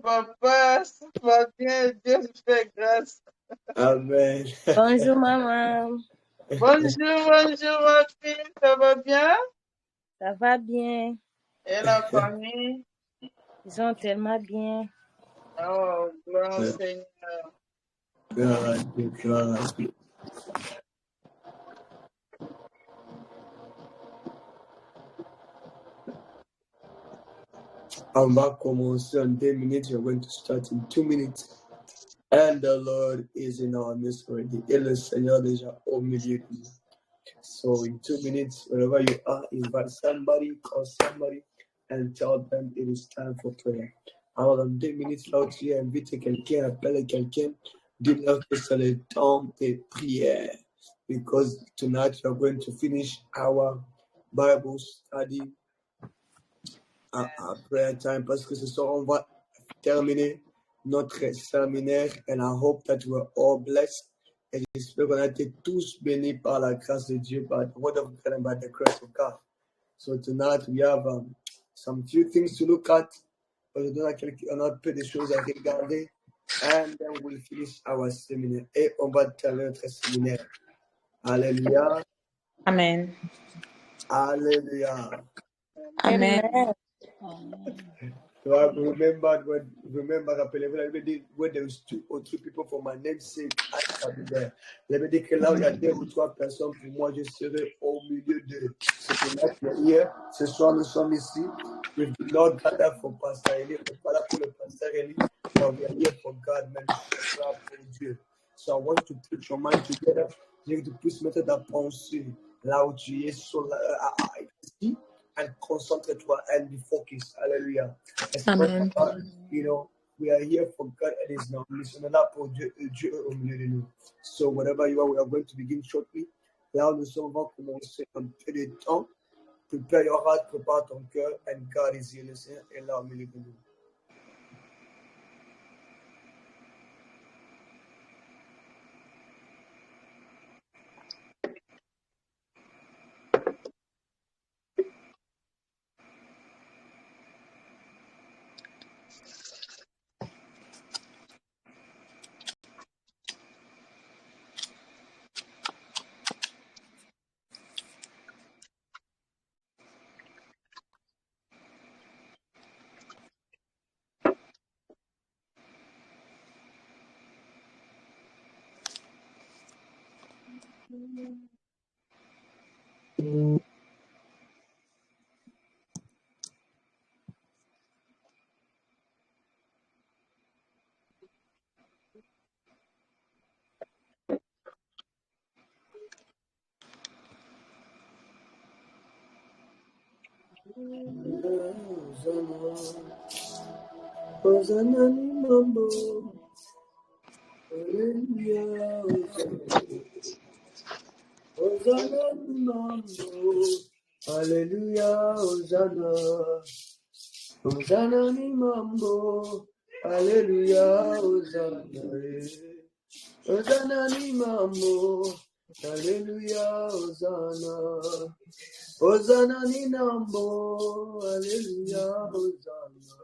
Papa, ça va bien, Dieu me fait grâce. Amen. Bonjour, maman. Bonjour, ma fille, ça va bien? Ça va bien. Et la famille? Ils sont tellement bien. Oh, gloire au Seigneur. Gloire à Dieu. On va commencer en 2 minutes. We're going to start in 2 minutes. And the Lord is in our midst already. Et le Seigneur déjà au milieu de nous. So in 2 minutes, wherever you are, invite somebody, call somebody, and tell them it is time for prayer. Alors dans 2 minutes, là où tu es, invite quelqu'un, appelle quelqu'un, dis-leur que c'est le temps de prière. Because tonight we are going to finish our Bible study. À prayer time, parce que ce soir on va terminer notre séminaire, and I hope that we're all blessed. Et j'espère qu'on a été tous bénis par la grâce de Dieu, by the word of God and by the grace of God. So tonight we have some few things to look at. On a peu de choses à regarder, and then we'll finish our séminaire. Et on va terminer notre séminaire. Alléluia. Amen. Alléluia. Amen. Remember, rappelez-vous, la Bible dit, where there is 2 or 3 people for my name's sake, I shall be there. La Bible dit que là où il y a 2 ou 3 personnes, pour moi, je serai au milieu d'eux. Hier, ce soir, nous sommes ici. With the Lord gather for Pastor Eli. On n'est pas là pour le Pastor Eli, but we are here for God, man. Pour Dieu. So I want to put your mind together. Je veux que tu puisses mettre ta pensée là où tu es, ici. And concentrate-toi and be focused. Hallelujah. Amen. You know, we are here for God and His name. Nous sommes là pour Dieu au milieu de nous. So whatever you are, we are going to begin shortly. Là, nous sommes va commencer un peu de temps. Prepare your heart, prepare ton cœur, and God is here. Le Seigneur est là au milieu de nous. Hosanna ni mambo. Hallelujah. Hosanna ni mambo. Hallelujah. Hosanna. Hosanna ni mambo. Hallelujah. Hosanna. Hosanna ni mambo. Hallelujah. Hosanna. Hosanna ni mambo. Hallelujah. Hosanna.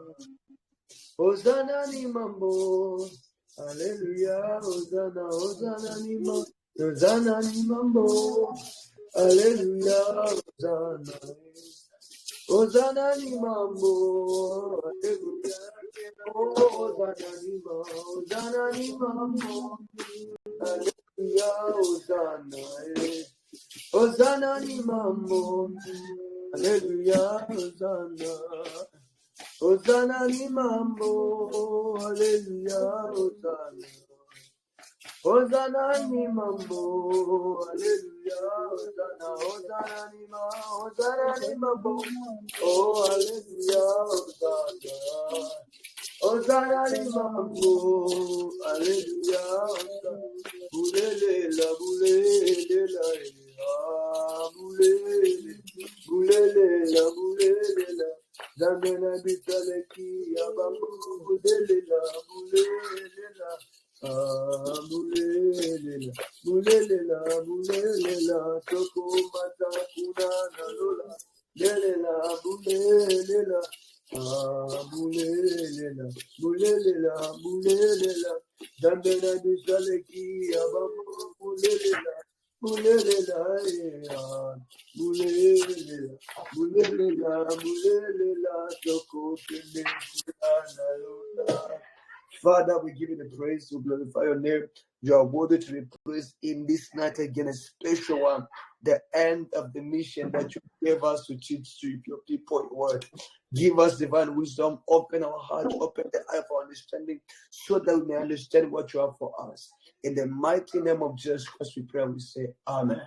Hosanna ni mambo. Hallelujah. Hosanna. Hosanna ni mambo. Hosanna ni mambo. Hallelujah. Hosanna. Hosanna ni mambo. Hallelujah. Hosanna ni mambo. Hosanna ni mambo. Hallelujah. Hosanna. Hosanna ni mambo. Hallelujah. Hosanna. Hosanna ni mambo. Hallelujah. Hosanna. Hosanna ni mambo. Hallelujah. Hosanna. Hosanna ni mambo. Hosanna ni mambo. Oh, hallelujah. Hosanna. Hosanna ni mambo. Hallelujah. Hosanna. Bulelela, bulelela, bulelela, bulelela. Zamena bitaleki abamu bulelela, bulelela. Bulelela, bulelela, bulelela. Toko mata kuna na lola. Bulelela, bulelela. Bouléléla, bouléléla, bouléléla. Dambela du saleki, abamo, bouléléla, bouléléla, bouléléla, bouléléla, bouléléla, soko, kene, Father, we give you the praise, we glorify your name. You are worthy to be praised in this night again, a special one, the end of the mission that you gave us to teach to your people your word. Give us divine wisdom, open our heart, open the eye for understanding, so that we may understand what you have for us. In the mighty name of Jesus Christ, we pray and we say, Amen.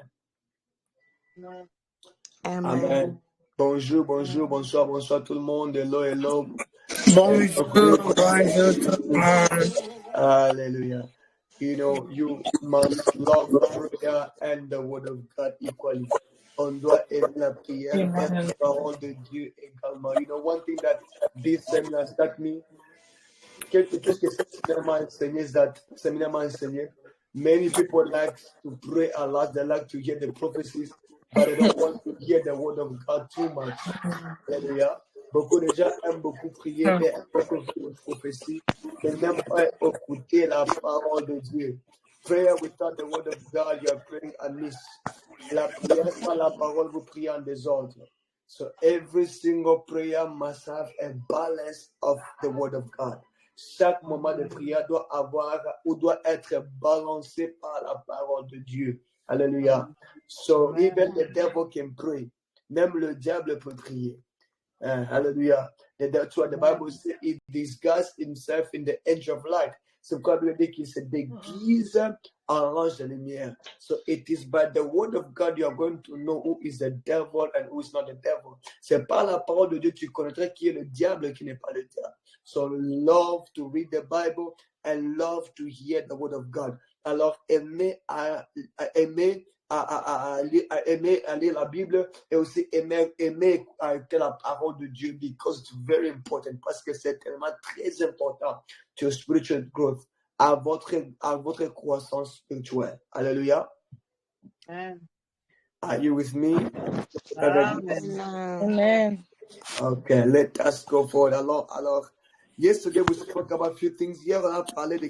Amen. Bonjour, bonjour, bonsoir, bonsoir tout le monde. Hello, hello. Bonjour, bonjour tout le monde. Hallelujah. You know, you must love prayer and the word of God equally. On doit aimer la prière et la parole de Dieu également. You know, one thing that this seminar taught me, quelque chose que ce séminaire m'a enseigné, many people like to pray a lot, they like to hear the prophecies, but they don't want to hear the word of God too much. Hallelujah. Beaucoup de gens aiment beaucoup prier, mais aiment beaucoup de prophéties, mais n'aiment pas écouter la parole de Dieu. Prayer without the word of God, you are praying amiss. La prière sans la parole, vous priez en désordre. So every single prayer must have a balance of the word of God. Chaque moment de prière doit avoir ou doit être balancé par la parole de Dieu. Hallelujah. So even the devil can pray. Même le diable peut prier. Hallelujah. That's what the Bible says. He disguised himself in the edge of light. C'est pourquoi Dieu dit qu'il se déguise en l'ange de lumière. So it is by the word of God you are going to know who is the devil and who is not the devil. C'est par la parole de Dieu tu connaîtras qui est le diable et qui n'est pas le diable. So love to read the Bible and love to hear the word of God. Alors aimer à lire la Bible et aussi aimer à écouter la parole de Dieu, because it's very important, parce que c'est tellement très important to your spiritual growth, à votre croissance spirituelle. Alléluia. Are you with me? Amen. Okay, let us go forward. Alors, yesterday we spoke about a few things. Hier, on a parlé de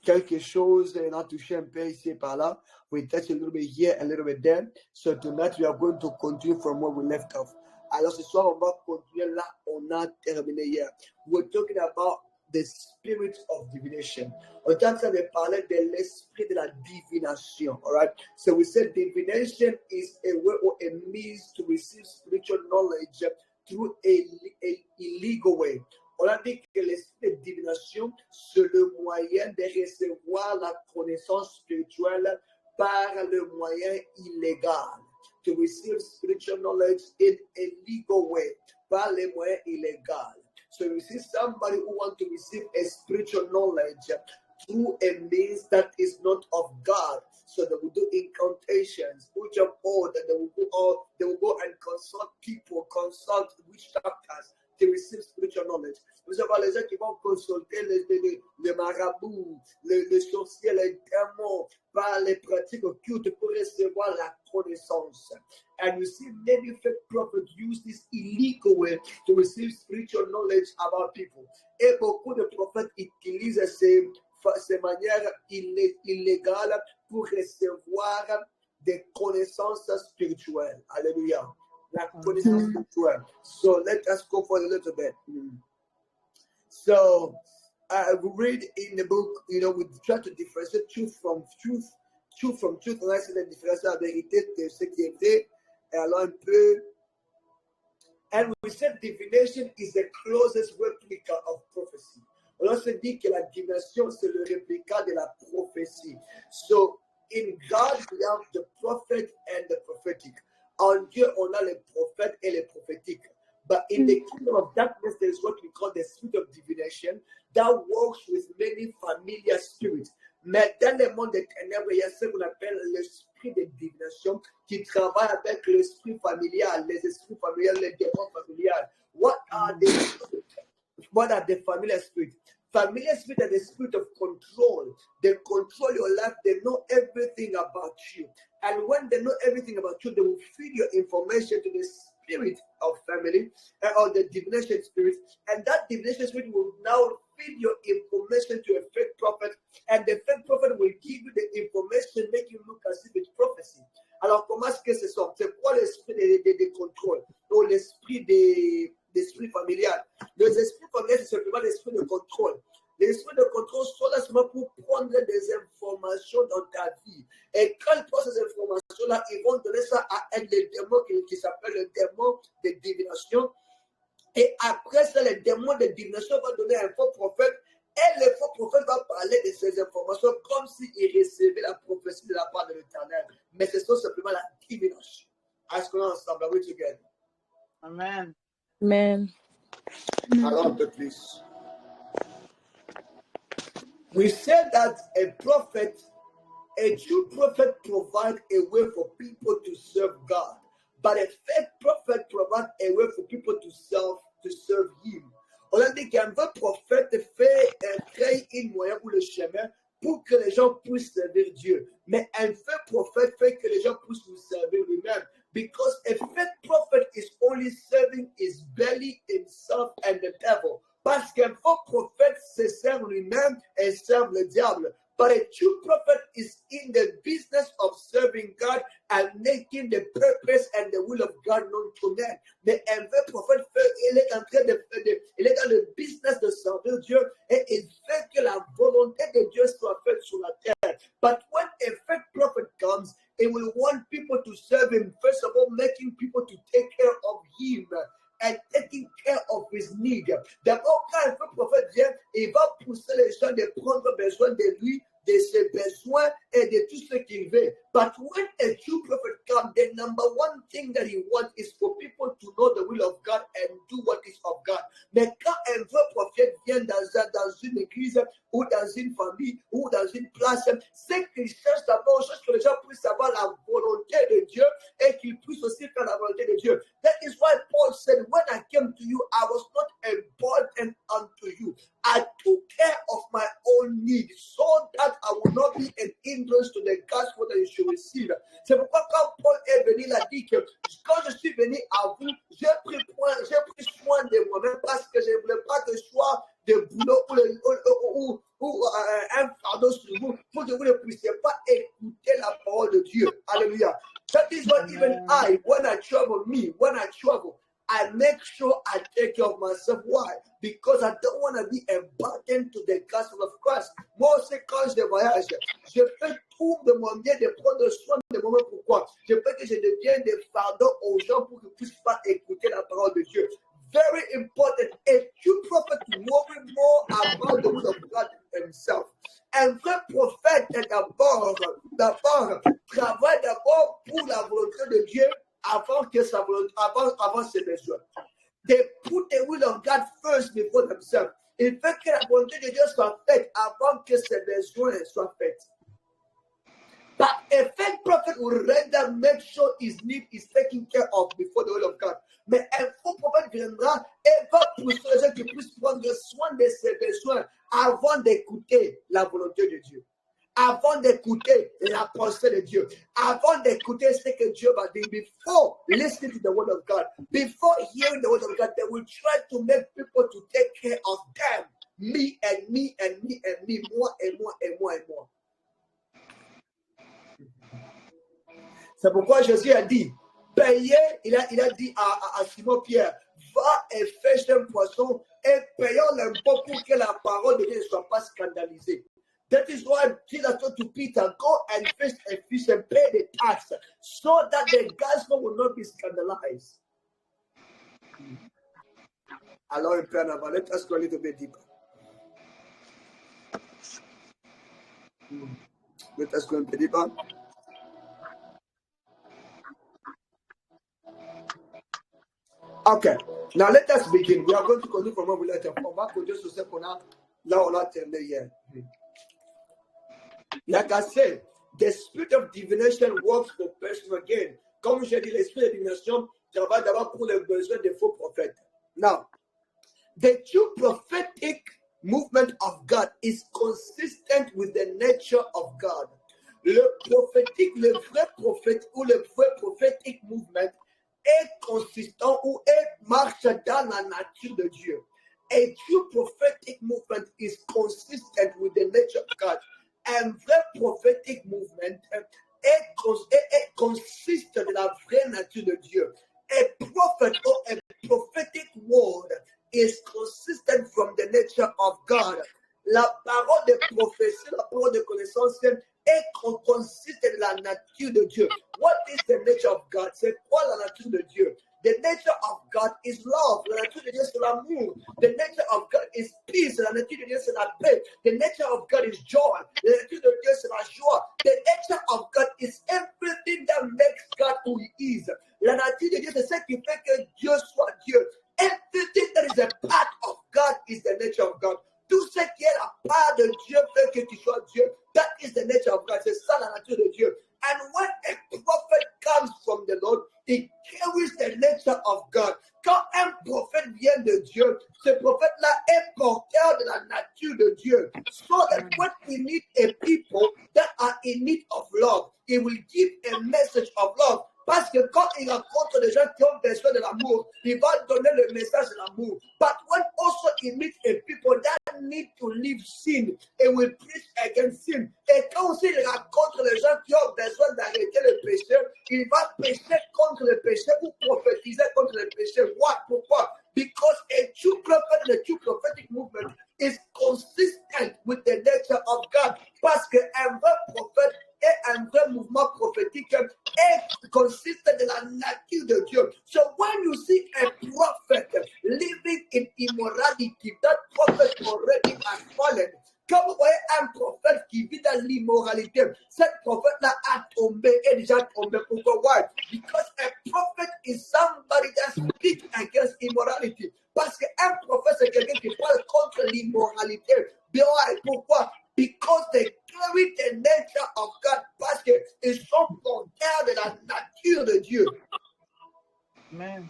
quelque chose, on a touché un peu ici et par là. We touched a little bit here, a little bit there. So tonight we are going to continue from where we left off. Alors ce soir, on va continuer là, on a terminé hier. We're talking about the spirit of divination. On est en train de parler de l'esprit de la divination. All right. So we said divination is a way or a means to receive spiritual knowledge through a illegal way. On a dit que l'esprit de divination, c'est le moyen de recevoir la connaissance spirituelle par le moyen illégal. To receive spiritual knowledge in a legal way, par le moyen illégal. So you see somebody who wants to receive a spiritual knowledge through a means that is not of God. So they will do incantations, which are all that they will go and consult people, consult witch doctors to receive spiritual knowledge. Vous savez, les gens qui vont consulter les marabouts, les sorciers, les démons, par les pratiques occultes pour recevoir la connaissance. And you see many fake prophets use this illegal way to receive spiritual knowledge about people. Et beaucoup de prophètes utilisent ces manières illégales pour recevoir des connaissances spirituelles. Alléluia. La connaissance spirituelle. So let us go for a little bit. So we read in the book, we try to differentiate truth from truth. On a essayé de différencier la vérité de ce qui est vrai. Et alors un peu. And we said divination is the closest replica of prophecy. On se dit que la divination c'est le réplica de la prophétie. So in God we have the prophet and the prophetic. En Dieu on a les prophètes et les prophétiques. But in the kingdom of darkness, there is what we call the spirit of divination that works with many familiar spirits. Mais dans le monde des ténèbres, il y a ce qu'on appelle l'esprit de divination qui travaille avec l'esprit familial, les esprits familiales, les démons familiales. What are the familiar spirits? Familiar spirits are the spirit of control. They control your life. They know everything about you. And when they know everything about you, they will feed your information to the spirit of family or the divination spirit, and that divination spirit will now feed your information to a fake prophet, and the fake prophet will give you the information, make you look as if it's prophecy. Alors, comment est-ce que c'est ça? C'est quoi l'esprit de contrôle? Ou l'esprit d'esprit familial? Les esprits familiaux, c'est simplement l'esprit de contrôle. L'esprit de contrôle sont là seulement pour prendre des informations dans ta vie. Et quand ils prennent ces informations-là, ils vont donner ça à un des démons qui s'appelle le démon de divination. Et après ça, le démon de divination va donner un faux prophète. Et le faux prophète va parler de ces informations comme s'il recevait la prophétie de la part de l'Éternel. Mais ce sont simplement la divination. Est-ce qu'on est ensemble? Are we together? Amen. Amen. Alors, un peu plus. We said that a true prophet provides a way for people to serve God, but a fake prophet provides a way for people to serve him. On a dit qu'un vrai prophète crée un moyen ou le chemin pour que les gens puissent servir Dieu. Mais un fake prophète fait que les gens puissent nous servir lui-même. Because a fake prophet is only serving his belly, himself, and the devil. Parce qu'un faux prophète se sert lui-même et sert le diable. But a true prophet is in the business of serving God and making the purpose and the will of God known to men. Mais un vrai prophète, il est dans le business de servir Dieu et il fait que la volonté de Dieu soit faite sur la terre. But when a fake prophet comes, he will want people to serve him. First of all, making people to take care of him and taking care of his need. D'abord, quand un faux prophète vient, il va pousser les gens de prendre besoin de lui, de ses besoins et de tout ce qu'il veut. But when a true prophet comes, the number one thing that he wants is for people to know the will of God and do what is of God. Mais quand un vrai prophète vient dans une église ou dans une famille ou dans une place, c'est qu'il cherche d'abord que les gens puissent avoir la volonté de Dieu et qu'ils puissent aussi faire la volonté de Dieu. That is why Paul said, when I came to you, I was not a burden unto you. I took care of my own needs so that I will not be an hindrance to the gospel that you should receive. C'est pourquoi quand Paul est venu, il a dit que quand je suis venu à vous, j'ai pris soin de moi-même parce que je ne voulais pas que je sois de boulot ou un fardeau sur vous pour que vous ne puissiez pas écouter la parole de Dieu. Alléluia. That is what even when I travel, I make sure I take care of myself. Why? Because I don't want to be a burden to the gospel of Christ. Moi aussi, quand je voyage, je fais tout de mon bien de prendre soin de moi-même. Pourquoi? Je veux que je devienne des fardeaux aux gens pour qu'ils ne puissent pas écouter la parole de Dieu. Very important. A true prophet worry more about the will of God himself. Un vrai prophète est d'abord travaille d'abord pour la volonté de Dieu avant ses besoins. They put the will of God first before themselves. Il fait que la volonté de Dieu soit faite avant que ses besoins soient faits. But a fake prophet will rather make sure his need is taken care of before the will of God. Mais un faux prophète viendra et va pousser les gens qui puissent prendre soin de ses besoins avant d'écouter la volonté de Dieu. Avant d'écouter la pensée de Dieu, avant d'écouter ce que Dieu va dire, before listening to the word of God, before hearing the word of God, they will try to make people to take care of them, me and me and me and me, moi et moi et moi et moi. C'est pourquoi Jésus a dit, payez, il a dit à Simon Pierre, va et fais un poisson et payons l'impôt pour que la parole de Dieu ne soit pas scandalisée. That is why Jesus told to Peter, go and fish a fish and pay the tax so that the gospel will not be scandalized. Alors, let us go a little bit deeper. Let us go a bit deeper. Okay, now let us begin. We are going to continue from where we left off. On va continuer sur ce qu'on a, là on a terminé hier. Like I said, the spirit of divination works for person again. Comme j'ai dit, l'esprit de divination travaille d'abord pour les besoins des faux prophètes. Now, the true prophetic movement of God is consistent with the nature of God. Le vrai prophète ou le vrai prophétique movement est consistant movement is consistent with the nature of God. Un vrai prophetic movement est consistent de la vraie nature de Dieu. A prophet or a prophetic word is consistent from the nature of God. La parole de prophétie, la parole de connaissance est consistent de la nature de Dieu. What is the nature of God? C'est quoi la nature de Dieu? The nature of God is love. La nature de Dieu, c'est l'amour. The nature of God is peace. La nature de Dieu, c'est la paix. The nature of God is joy. La nature de Dieu, c'est la joie. The nature of God is everything that makes God who he is. La nature de Dieu, c'est ce qui fait que Dieu soit Dieu. Everything that is a part of God is the nature of God. Tout ce qui est la part de Dieu fait que tu sois Dieu. That is the nature of God. C'est ça la nature de Dieu. And when a prophet comes from the Lord, he carries the nature of God. Quand un prophète vient de Dieu, ce prophète-là est porteur de la nature de Dieu. So that when we need a people that are in need of love, he will give a message of love. Parce que quand il rencontre des gens qui ont besoin de l'amour, il va donner le message de l'amour. But when also he meets a people that need to leave sin, he will preach against sin. Et quand aussi il rencontre les gens qui ont besoin d'arrêter le péché, il va prêcher contre le péché ou prophétiser contre le péché. What? Pourquoi? Because a true prophet and a true prophetic movement is consistent with the nature of God. Parce qu'un vrai prophète et un vrai mouvement prophétique est consistent de la nature de Dieu. So when you see a prophet living in immorality, that prophet already has fallen. Quand vous voyez un prophète qui vit dans l'immoralité, cet prophète-là a tombé, est déjà tombé. Pourquoi? Why? Because a prophet is somebody that speaks against immorality. Parce qu'un prophète, c'est quelqu'un qui parle contre l'immoralité. Why? Pourquoi? Because they carry the nature of God. Parce qu'ils sont porteurs de la nature de Dieu. Amen.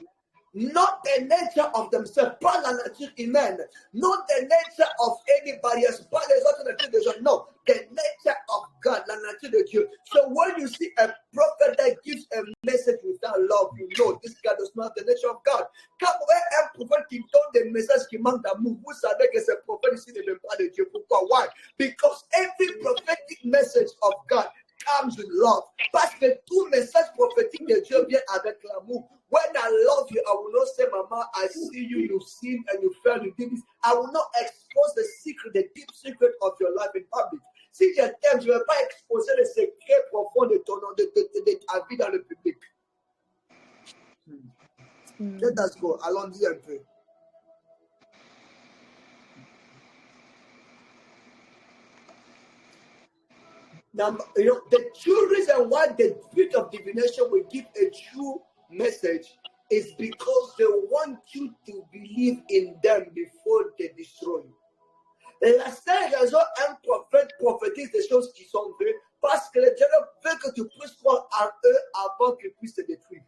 Not the nature of themselves, pas la nature humaine. Not the nature of anybody else, pas les autres natures de gens. No, the nature of God, la nature de Dieu. So when you see a prophet that gives a message without love, you know this guy does not have the nature of God. Quand vous voyez un prophète qui donne des messages qui manquent d'amour, vous savez que ce prophète ici ne vient pas de Dieu. Pourquoi? Why? Because every prophetic message of God comes with love. Parce que tout message prophétique de Dieu vient avec l'amour. When I love you, I will not say, Mama, I see you, you sin and you fell, you did this. I will not expose the secret, the deep secret of your life in public. Si je t'aime, je ne vais pas exposer le secret profond de ton nom, de ta vie dans le public. Let us go. Allons-y un peu. Now, you know, the true reason why the spirit of divination will give a true message is because they want you to believe in them before they destroy you. Et la seule raison un prophète prophétise des choses qui sont vraies, parce que le diable veut que tu puisses croire en eux avant qu'ils puissent te détruire.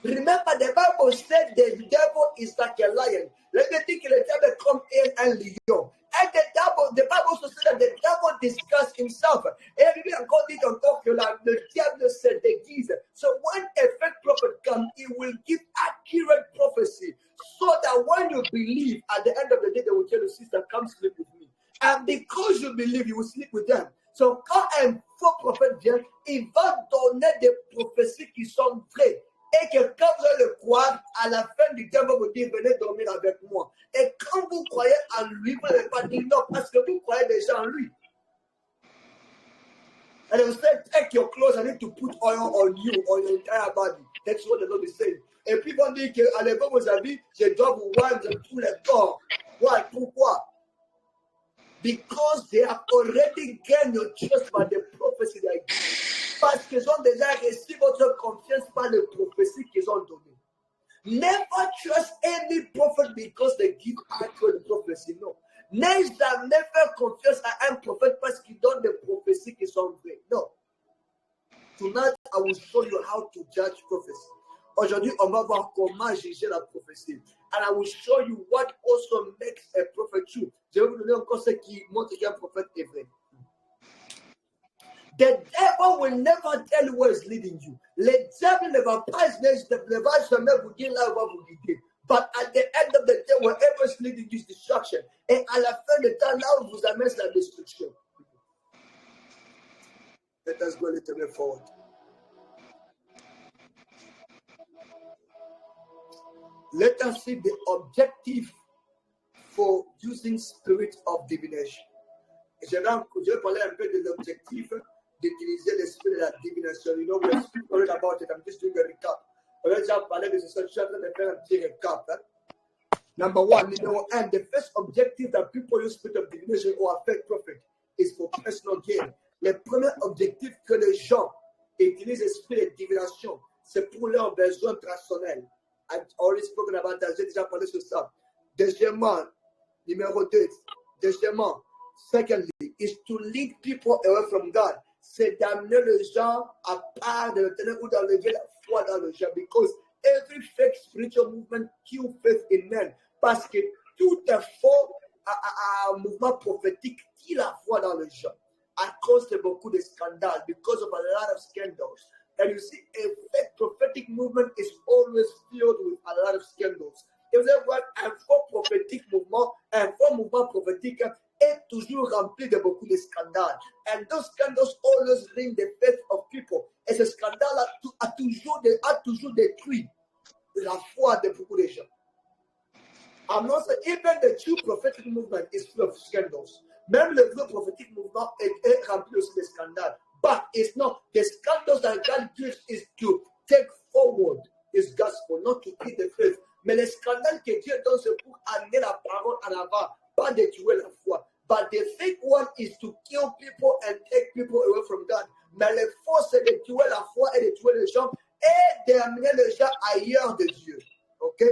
Remember, the Bible said the devil is like a lion. Let me think the devil come in and lion. And the Bible also said that the devil disguised himself. Et Bible encore dit encore que le diable se déguise. So when a fake prophet comes, he will give accurate prophecy. So that when you believe, at the end of the day, they will tell you, sister, come sleep with me. And because you believe, you will sleep with them. So quand un faux prophète vient, il va donner des prophéties qui sont vraies. Et que quand vous allez le croire, à la fin du temps, vous dire, venez dormir avec moi. Et quand vous croyez en lui, vous n'allez pas dire non, parce que vous croyez déjà en lui. And they will say, take your clothes, I need to put oil on you, on your entire body. That's what the Lord is saying. Et puis ils vont dire que, allez-vous vos habits, je dois vous voir de tous les corps. Why? Pourquoi? Because they have already gained your trust by the prophecy they give. Parce qu'ils ont déjà reçu votre confiance par les prophéties qu'ils ont données. Never trust any prophet because they give accurate prophecy. No. N'aie jamais fait confiance à un prophète parce qu'il donne des prophéties qui sont vraies. No. Tonight, I will show you how to judge prophecy. Aujourd'hui, on va voir comment juger la prophétie. And I will show you what also makes a prophet true. Je vais vous donner encore ce qui montre qu'un prophète est vrai. The devil will never tell you where it's leading you. Le diable ne va jamais vous dire là où va vous guider. But at the end of the day, whatever is leading you is destruction. Et à la fin de temps, là où vous amène la destruction. Let us go a little bit forward. Let us see the objective for using spirit of divination. Je vais parler un peu de l'objectif d'utiliser l'esprit de la divination. You know, we're speaking about it. I'm just doing a recap. On a déjà parlé de ce que je suis en train de faire un petit recap. Number one, the first objective that people use spirit of divination or affect prophet is for personal gain. Le premier objectif que les gens utilisent l'esprit de divination, c'est pour leurs besoins personnels. I've already spoken about that. J'ai déjà parlé sur ça. Deuxièmement, numéro 2. Deuxièmement, secondly, is to lead people away from God. C'est d'amener les gens à part de l'éternel ou d'enlever la foi dans le gens. Because every fake spiritual movement kills faith in men. Parce que tout est faux un mouvement prophétique qui la foi dans les gens. À cause de beaucoup de scandales. Because of a lot of scandals. And you see, a fake prophetic movement is always filled with a lot of scandals. Et vous allez voir, un faux prophétique mouvement, un faux mouvement prophétique est toujours rempli de beaucoup de scandales. And those scandals always bring the faith of people. Et ce scandale a toujours détruit la foi de beaucoup de gens. I'm not saying even the true prophetic movement is full of scandals. Même le vrai prophétique mouvement est rempli aussi de scandales. But it's not. The scandals that God gives is to take forward His gospel, not to keep the faith. Mais les scandales que Dieu donne, c'est pour amener la parole en avant, pas de tuer la foi. But the fake one is to kill people and take people away from God. Mais le faux, c'est de tuer la foi et de tuer les gens et d'amener les gens ailleurs de Dieu. OK?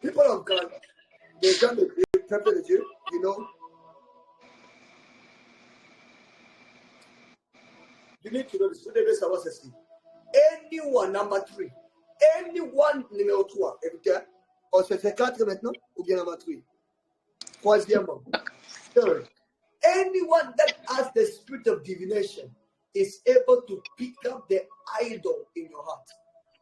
People of God, les gens de Dieu, peuple de Dieu, you know, you need to know this. Vous devez savoir ceci. Anyone, number 3. Anyone, numéro 3. Écoutez, on se fait 4 maintenant, ou bien number 3. Troisièmement. Third. Anyone that has the spirit of divination is able to pick up the idol in your heart.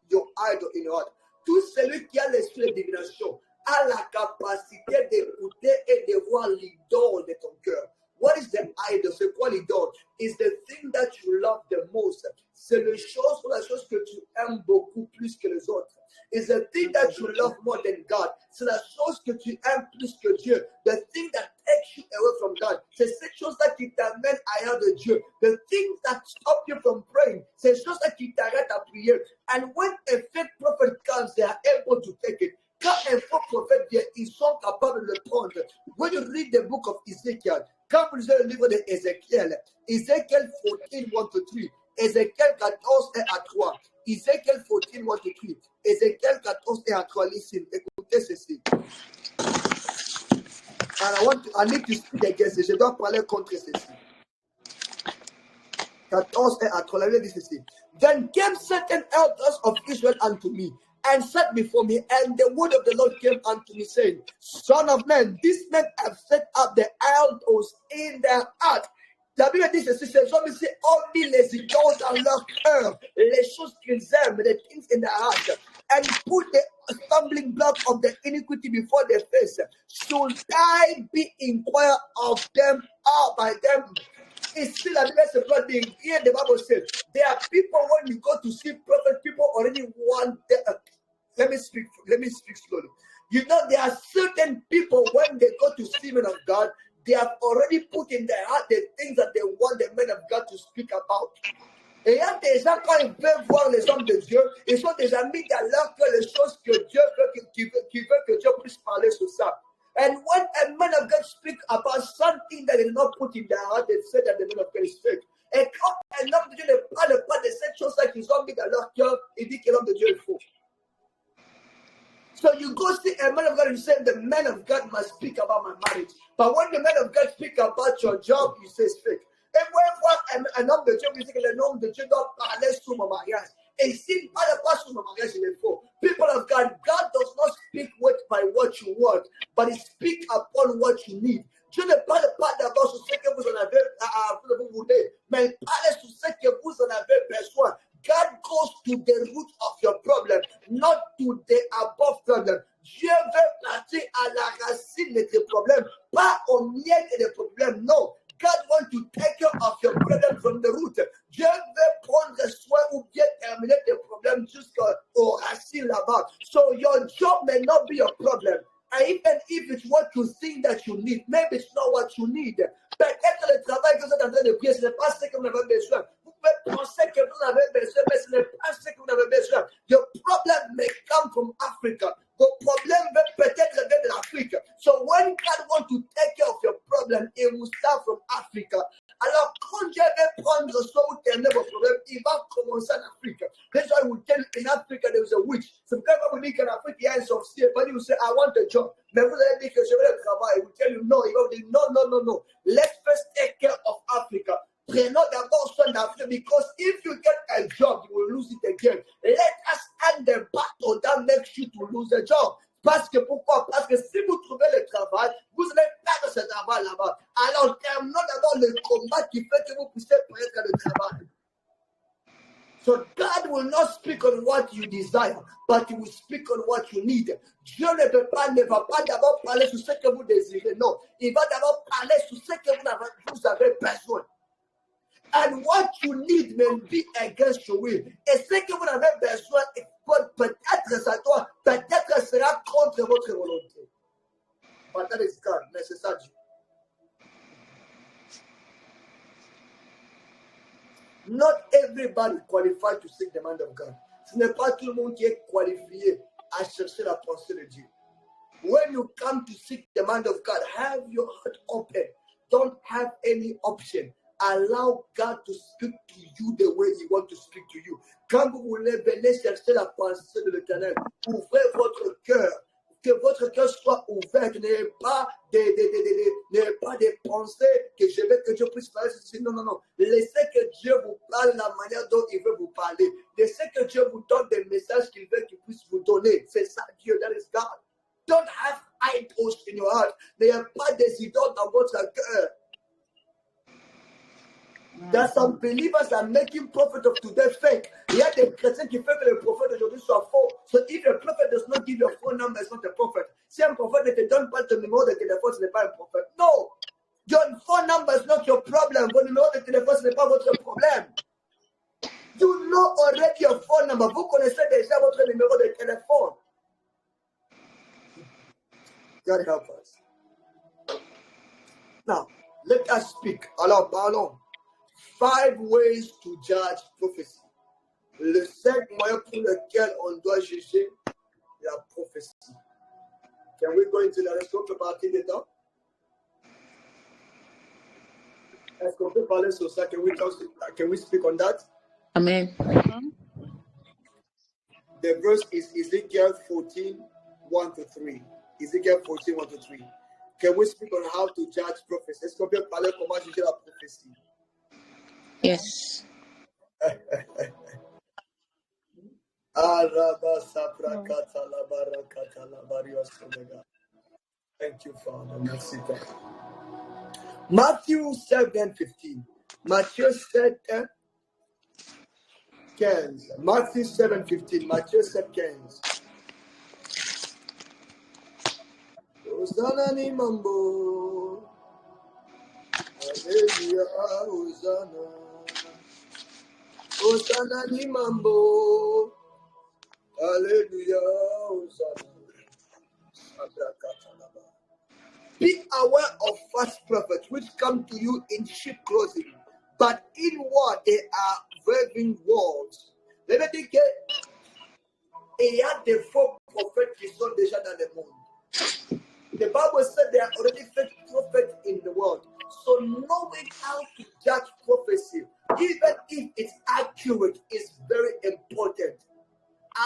Your idol in your heart. Tout celui qui a l'esprit de divination a la capacité d'écouter et de voir l'idole de ton cœur. What is the idol? C'est quoi l'idole? It's the thing that you love the most. C'est la chose que tu aimes beaucoup plus que les autres. It's the thing that you love more than God. C'est la chose que tu aimes plus que Dieu. The thing that takes you away from God. C'est cette chose-là qui t'amène ailleurs de Dieu. The thing that stop you from praying. C'est cette chose-là qui t'arrête à prier. And when a fake prophet comes, they are able to take it. Quand un faux prophète vient, ils sont capables de le prendre. When you read the book of Ezekiel, quand vous lisez le livre d'Ézéchiel, Ezekiel 14, 1-3, Ézéchiel 14, 1-3, Ezekiel 14, 1-3, Ézéchiel 14, 1-3, listen, écoutez ceci. And I need to speak against it. Je dois parler contre ceci. 14, 1-3, la Bible dit ceci. Then came certain elders of Israel unto me, and sat before me, and the word of the Lord came unto me, saying, Son of man, these men have set up the idols in their heart. La Bible dit ceci, ces hommes ici ont mis les idoles dans leur cœur, les choses qu'ils aiment, the things in their heart, and put the stumbling block of the iniquity before their face. Should I be inquired of them or by them? It's still a blessed blood being here. The Bible says there are people when you go to see prophet, people already want the, let me speak slowly. You know, there are certain people when they go to see men of God, they have already put in their heart the things that they want the men of God to speak about. Et il y a des gens, quand ils veulent voir les hommes de Dieu, ils ont déjà mis dans leur cœur les choses que Dieu veut, qui veut que Dieu puisse parler sur ça. And when a man of God speaks about something that is not put in their heart, they say that the man of God is fake. Et quand un homme de Dieu ne parle pas de cette chose-là qu'ils ont mis dans leur cœur, il dit que l'homme de Dieu est faux. So you go see a man of God and say the man of God must speak about my marriage. But when the man of God speaks about your job, you say it's fake. Et moi, un homme de Dieu vous dit que l'homme de Dieu doit parler sur mon mariage. Et s'il ne parle pas sur mon mariage, il est faux. People of God, God does not speak by what you want, but He speaks upon what you need. Dieu ne parle pas d'abord sur ce que vous en avez, vous voulez, mais il parle sur ce que vous en avez to the root of your problem, not to the above problem. Dieu veut partir à la racine de tes problèmes, pas au miettes des problèmes. Non. God wants to take care of your problem from the root. Dieu veut prendre soin ou bien terminer tes problèmes jusqu'aux racines là-bas. So your job may not be your problem. And even if it's what you think that you need, maybe it's not what you need. Peut-être le travail que vous êtes en train de prier, ce n'est pas ce que vous avez besoin. Vous pouvez penser que vous avez besoin, mais ce n'est pas ce que vous avez besoin. Your problem may come from Africa. Vos problèmes peut-être venir de l'Afrique. So when God wants to take care of your problem, it will start from Africa. Alors, quand Dieu veut prendre soin ou terminer vos problèmes, il va commencer en Afrique. That's why we tell you in Africa there is a witch. Sometimes when we think in Africa, il y a un sorcier. But you say, I want a job. Mais vous allez dire que je veux le travail. We tell you no. Il va vous dire, no. Let's first take care of Africa. Prenons d'abord soin d'Afrique, because if you get a job, you will lose it again. Let us end the battle that makes you to lose a job. Parce que pourquoi? Parce que si vous trouvez le travail, vous allez perdre ce travail là-bas. Alors, terminons d'abord le combat qui fait que vous puissiez prendre le travail. So God will not speak on what you desire, but He will speak on what you need. Dieu ne va pas d'abord parler sur ce que vous désirez. Non, il va d'abord parler sur ce que vous avez besoin. And what you need may be against your will. Et ce que vous avez besoin, peut-être ça doit, peut-être sera contre votre volonté. But that is God, mais c'est ça Dieu. Not everybody qualified to seek the mind of God. Ce n'est pas tout le monde qui est qualifié à chercher la pensée de Dieu. When you come to seek the mind of God, have your heart open. Don't have any option. Allow God to speak to you the way He wants to speak to you. Quand vous voulez venir chercher la pensée de l'Éternel, ouvrez votre cœur. Que votre cœur soit ouvert. N'ayez pas des pensées que je veux que Dieu puisse parler. Non. Laissez que Dieu vous parle de la manière dont il veut vous parler. Laissez que Dieu vous donne des messages qu'il veut qu'il puisse vous donner. C'est ça Dieu, that is God. Don't have idols in your heart. N'ayez pas des idoles dans votre cœur. That some believers are making prophet of today fake. Il y a des chrétiens qui font que le prophète d'aujourd'hui soit faux. So if a prophet does not give your phone number, it's not a prophet. Si un prophète ne te donne pas ton numéro de téléphone, ce n'est pas un prophète. No! Your phone number is not your problem. Votre numéro de téléphone, ce n'est pas votre problème. You know already your phone number. Vous connaissez déjà votre numéro de téléphone. God help us. Now, let us speak. Alors, parlons. 5 ways to judge prophecy. Le 5 moyens pour lesquels on doit juger la prophétie. Can we go into that? Est-ce qu'on peut partir dedans? Est-ce qu'on peut parler sur ça? Can we speak on that? Amen. The verse is Ezekiel 14, 1-3. Ezekiel 14, 1-3. Can we speak on how to judge prophecy? Est-ce qu'on peut parler comment juger la prophétie? Yes. Thank you, Father. Merci, Père. Matthieu 7:15. Matthieu 7, 15. Matthieu 7:15. Matthieu 7:15. Hosanna ni mambo. Alléluia, Hosanna. Hosanna ni mambo. Alléluia, Hosanna. Be aware of false prophets which come to you in sheep clothing, but inward they are raving wolves. Il y a des faux prophètes qui sont déjà dans le monde. The Bible said there are already fake prophets in the world. So knowing how to judge prophecy, even if it's accurate, is very important.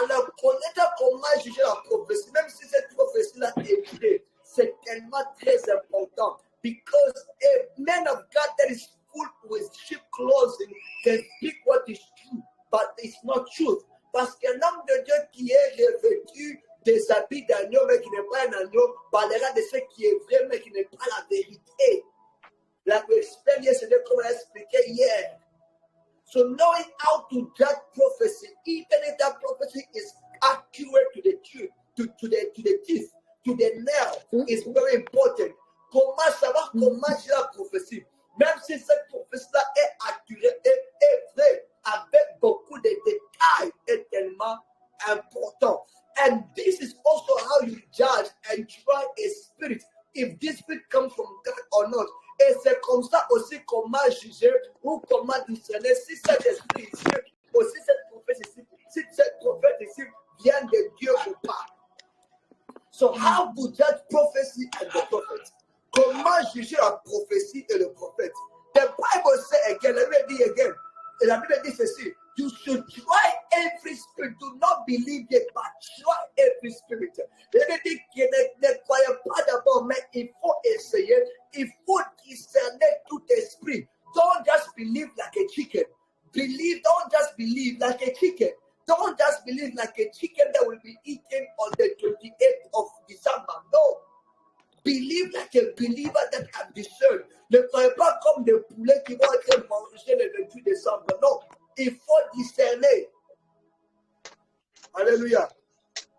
Alors, connaître comment juger la prophétie, même si cette prophétie-là est vraie, c'est tellement très important. Because a man of God that is full with sheep clothing can speak what is true, but it's not truth. Parce qu'un homme de Dieu qui est revêtu des habits d'agneau, mais qui n'est pas un agneau, parlera de ce qui est vrai, mais qui n'est pas la vérité. La expérience, c'est comme on a expliqué hier. So knowing how to judge prophecy, even if that prophecy is accurate to the truth, to the teeth, to the nail, is very important. Comment savoir comment j'ai la prophétie, même si cette prophétie-là est accurate, est vraie, avec beaucoup de détails, est tellement important. And this is also how you judge and try a spirit, if this spirit comes from God or not. Et c'est comme ça aussi comment juger ou comment discerner si cet esprit ici, ou si cette prophète ici vient de Dieu ou pas. So how to judge prophecy and the prophet? Comment juger la prophétie et le prophète? The Bible says again, let me read again. La Bible dit ceci: you should try every spirit. Do not believe it, but try every spirit. La Bible dit qu'il ne croyez pas d'abord, mais il faut essayer. Il faut discerner tout esprit. Don't just believe like a chicken. Don't just believe like a chicken. Don't just believe like a chicken that will be eaten on the 28th of December. No. Believe like a believer that can discern. Ne croyez pas comme des poulets qui vont être mangés le 28 décembre. Non. Il faut discerner. Alléluia.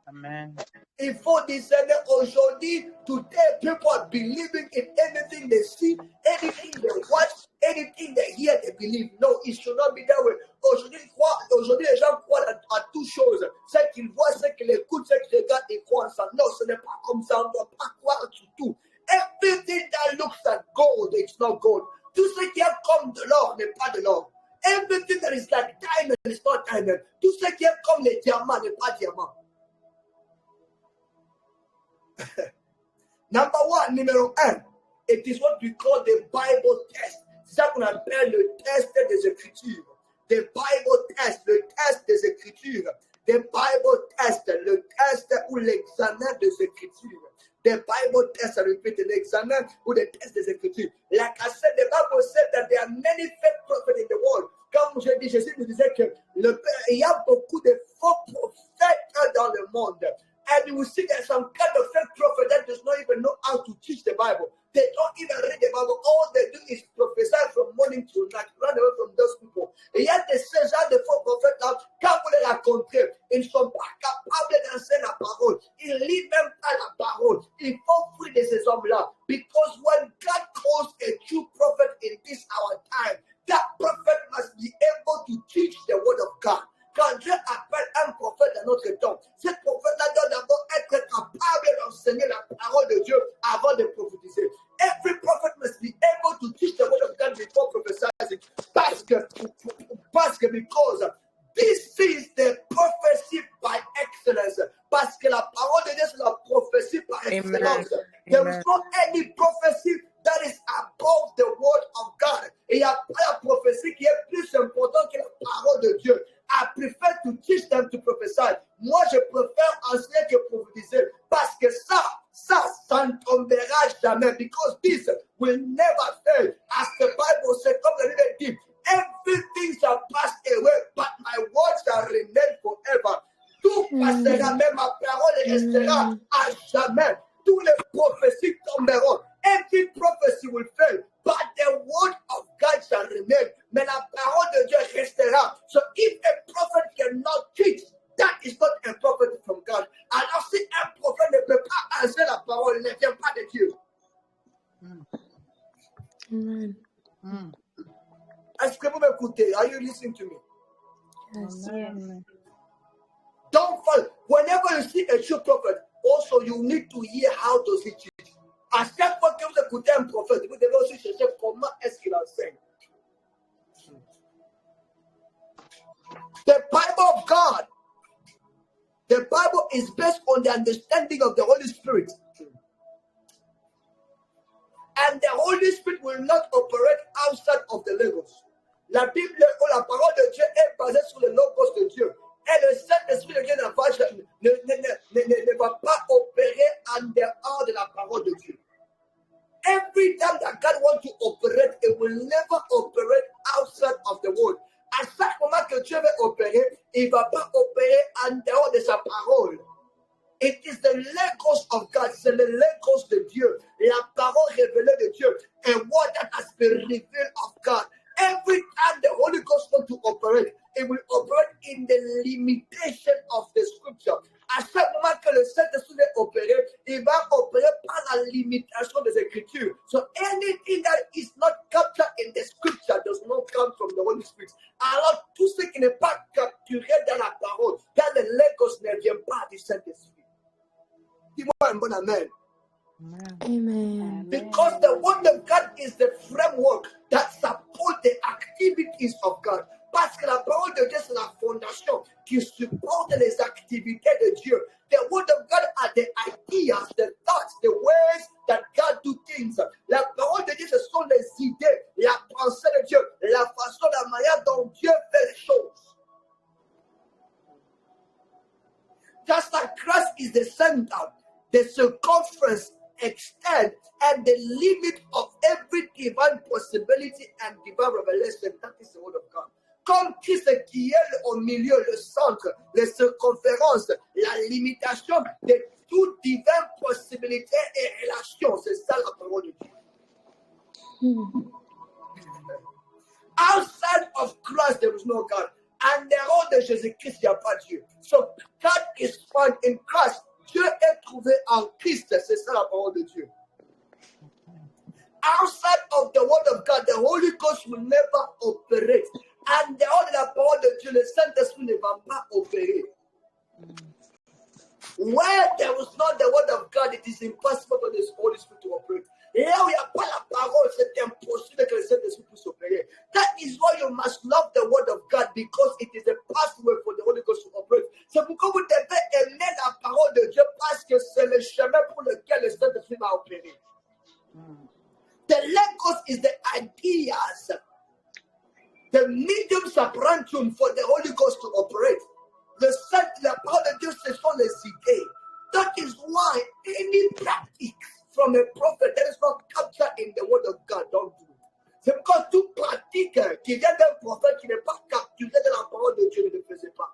Amen. Il faut discerner aujourd'hui. Today, people are believing in anything they see, anything they watch, anything they hear, they believe. No, it should not be that way. Aujourd'hui, les gens croient à toutes choses. Ce qu'ils voient, ce qu'ils écoutent, ce qu'ils regardent, ils croient en ça. Non, ce n'est pas comme ça. On ne doit pas croire sur tout. Everything that looks like gold, it's not gold. Tout ce qui est comme de l'or n'est pas de l'or. Everything that is like diamond is not diamond. Tout ce qui est comme les diamants n'est pas diamant. Number one, numéro 1, it is what we call the Bible test. C'est ça qu'on appelle le test des Écritures. The Bible test, le test des Écritures. The Bible test, le test ou l'examen des Écritures. The Bible test, I repeat, l'examen ou le test des Écritures. Like I said, the Bible said that there are many fake prophets in the world. Comme je dis, Jésus nous disait que il y a beaucoup de faux prophètes dans le monde. And you will see there's some kind of fake prophet that does not even know how to teach the Bible. They don't even read the Bible. All they do is prophesy from morning to night. Run away from those people. Et il y a ces gens de faux prophètes-là, quand vous les rencontrez, ils ne sont pas capables d'enseigner la parole. Ils ne lisent même pas la parole. Il faut fuir de ces hommes-là. Because when God calls a true prophet in this our time, that prophet must be able to teach the word of God. Quand Dieu appelle un prophète dans notre temps, ce prophète-là doit d'abord être capable d'enseigner la parole de Dieu avant de prophétiser. Every prophet must be able to teach the word of God before prophesying. Parce que because this is the prophecy by excellence. Parce que la parole de Dieu, c'est la prophétie par excellence. There is not any prophecy that is above the word of God. Et il n'y a pas la prophétie qui est plus importante que la parole de Dieu. I prefer to teach them to prophesy. Moi, je préfère enseigner que prophétiser. Parce que ça ne tombera jamais. Because this will never fail. As the Bible says, comme la Bible dit, everything shall pass away, but my word shall remain forever. Tout passera, même ma parole restera à jamais. Tous les prophéties tomberont. Every prophecy will fail, but the word of God shall remain. Mais la parole de Dieu restera. So if a prophet cannot teach, that is not a prophet from God. Alors si un prophète ne peut pas enseigner la parole, il ne vient pas de Dieu. Amen. Est-ce que vous m'écoutez? Are you listening to me? Yes. Don't fall. Whenever you see a true prophet, also you need to hear how does he teach. À chaque fois que vous écoutez un prophète, vous devez aussi chercher comment est-ce qu'il enseigne. The Bible of God, the Bible is based on the understanding of the Holy Spirit. And the Holy Spirit will not operate outside of the logos. La Bible ou la parole de Dieu est basée sur le logos de Dieu. Et le Saint-Esprit de Dieu ne va pas opérer en dehors de la parole de Dieu. Every time that God wants to operate, it will never operate outside of the word. À chaque moment que Dieu veut opérer, il ne va pas opérer en dehors de sa parole. It is the logos of God. C'est le logos de Dieu. La parole révélée de Dieu. A word that has been revealed of God. every time the Holy Ghost wants to operate, it will operate in the limitation of the scripture. À chaque moment que le Saint-Esprit va opérer, il va opérer par la limitation des Écritures. So anything that is not captured in the scripture does not come from the Holy Spirit. Alors tout ce qui n'est pas capturé dans la parole, dans le logos, ne vient pas du Saint-Esprit. Dis-moi un bon amen. Amen. Because the word of God is the framework that supports the activities of God. Parce que la parole de Dieu, c'est la fondation qui supporte les activités de Dieu. The word of God are the ideas, the thoughts, the ways that God do things. La parole de Dieu, ce sont les idées, la pensée de Dieu, la façon, la manière dont Dieu fait les choses. Just like Christ is the center, the circumference, extent, and the limit of every divine possibility and divine revelation. That is the word of God. Comme Christ qui est au milieu, le centre, les circonférences, la limitation de toute divine possibilité et relation. C'est ça la parole de Dieu. Outside of Christ, there is no God. En dehors de Jésus-Christ, il n'y a pas Dieu. So God is found in Christ. Dieu est trouvé en Christ. C'est ça la parole de Dieu. Outside of the word of God, the Holy Ghost will never operate. En dehors de la parole de Dieu, le Saint-Esprit ne va pas opérer. Where there is not the word of God, it is impossible for the Holy Spirit to operate. Là où il n'y a pas la parole, c'est impossible que le Saint-Esprit puisse opérer. That is why you must love the word of God, because it is a pathway for the Holy Ghost to operate. C'est pourquoi vous devez aimer la parole de Dieu, parce que c'est le chemin pour lequel le Saint-Esprit va opérer. The logos is the ideas, the medium subrantium for the Holy Ghost to operate. La parole de Dieu, ce sont les idées. That is why any practice from a prophet that is not captured in the word of God, don't do it. C'est pourquoi toute pratique qui vient d'un prophète qui n'est pas capturé dans la parole de Dieu ne le faisait pas.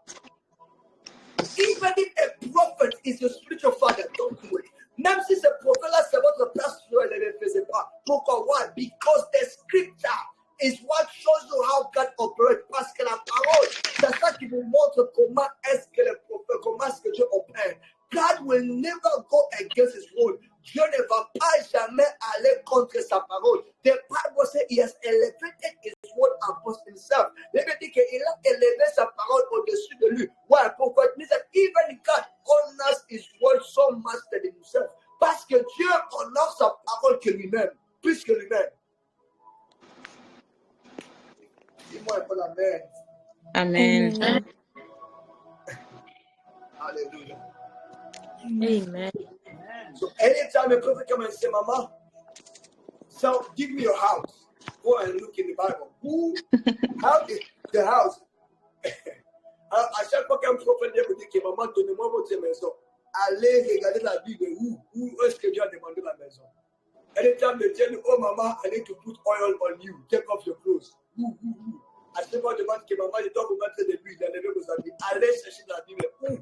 Even if a prophet is your spiritual father, don't do it. Même si ce prophète-là, c'est votre pasteur, elle ne le faisait pas. Pourquoi? Why? Because the scripture is what shows you how God operates. Parce que la parole, c'est ça qui vous montre comment est-ce que le prophète, comment est-ce que Dieu opère. God will never go against his word. Dieu ne va pas jamais aller contre sa parole. The Bible says he has elevated his word above himself. La Bible dit qu'il a élevé sa parole au-dessus de lui. Why? Pourquoi? It means that even God honors his word so much than himself. Parce que Dieu honore sa parole que lui-même, plus que lui-même. Dis-moi un peu l'amen. Amen. Amen. Hallelujah. Amen. So anytime a prophet comes and say, Mama, so give me your house. Go and look in the Bible. How is the house? À chaque fois qu'un prophète vous dit que maman, donnez-moi votre maison. Allez regarder la Bible. Où est-ce que Dieu a demandé la maison? Anytime they tell you, oh maman, I need to put oil on you. Take off your clothes. Où? À chaque fois, demande que maman, je dois vous mettre de l'huile. Enlevez vos habits. Allez chercher la Bible. Où?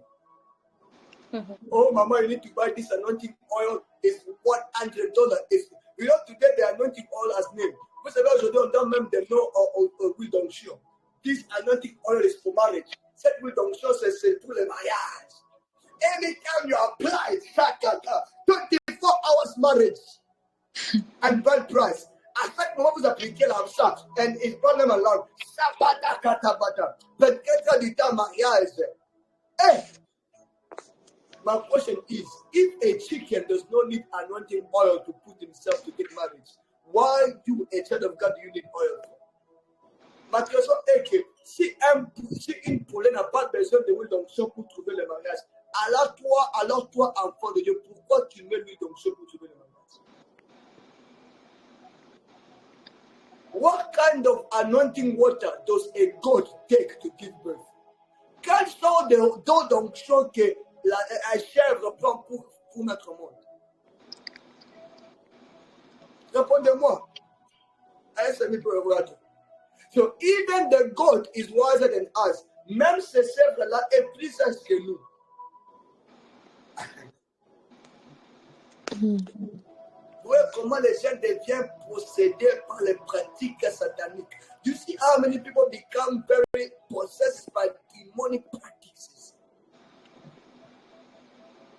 Oh, Mama, you need to buy this anointing oil. It's $100. You know, today the anointing oil has name. Vous savez, aujourd'hui, on donne même des noms aux huiles d'onction. This anointing oil is for marriage. Cette huile d'onction, c'est pour le mariage. Anytime you apply, 24 hours marriage and bad price. À chaque moment, vous appliquez ça, and it's pas même allowed. Sabata katabata. 24 heures du temps mariage. Hey! My question is, if a chicken does not need anointing oil to put himself to get married, why you, a child of God, do you need oil for? Ma question est que si une poulet n'a pas besoin de l'huile d'onction pour trouver le mariage, alors toi, enfant de Dieu, pourquoi tu mets l'huile d'onction pour trouver le mariage? What kind of anointing water does a goat take to give birth? Quelle sorte d'eau d'onction que la chèvre prend pour mettre au monde? Répondez-moi. So even the goat is wiser than us. Même ce chèvre-là est plus sage que nous. Vous voyez comment les gens deviennent possédés par les pratiques sataniques. You see how many people become very possessed by demonic practices.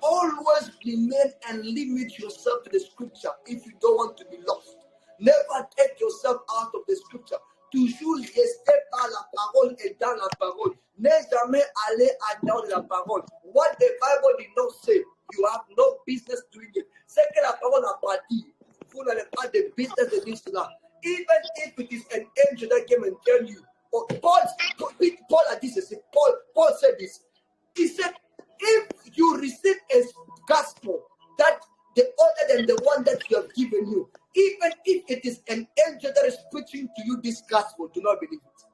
Always remain and limit yourself to the scripture if you don't want to be lost. Never take yourself out of the scripture. Toujours rester par la parole et dans la parole. Ne jamais aller à dehors de la parole. What the Bible did not say, you have no business doing it. C'est que la parole n'a pas dit. Vous n'avez pas de business de dire cela. Even if it is an angel that came and tell you. Oh, Paul a dit ceci. Paul said this. He said, if you receive a gospel that the other than the one that you have given you, even if it is an angel that is preaching to you this gospel, do not believe it.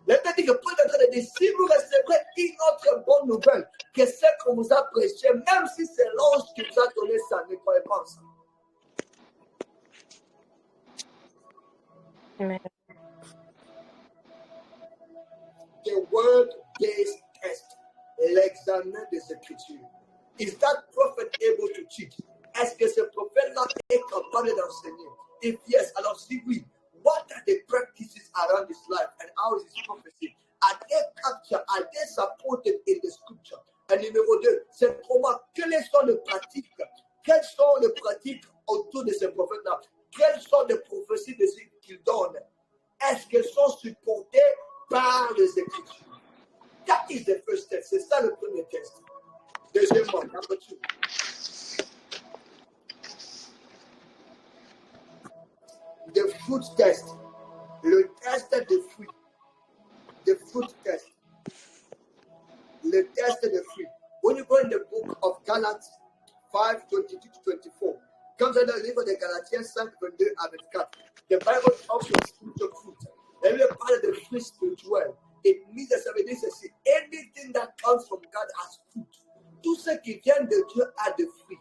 Laissez dire que Paul est en train de dire, si vous recevrez une autre bonne nouvelle que celle qu'on vous a prêchée, même si c'est l'ange qui vous a donné ça, ne croyez pas en ça. Amen. The word-based test, l'examen des Écritures. Is that prophet able to cheat? Est-ce que ce prophète-là est capable d'enseigner? If yes, alors si oui, what are the practices around his life and how is his prophecy? Are they captured? Are they supported in the scripture? Et numéro 2, c'est comment, quelles sont les pratiques? Quelles sont les pratiques autour de ce prophète-là? Quelles sont les prophéties qu'il donne? Est-ce qu'elles sont supportées par les Écritures? That is the first test. C'est ça le premier test. Deuxièmement, number 2. The fruit test. Le test des fruits. The fruit test. Le test des fruits. When you go in the book of Galatians 5:22-24, comme dans le livre de Galatiens 5:22 à 24, the Bible talks of spiritual fruit. La Bible parle de fruits spirituels. It means that ça veut dire ceci. Anything that comes from God has fruit. Tout ce qui vient de Dieu a des fruits.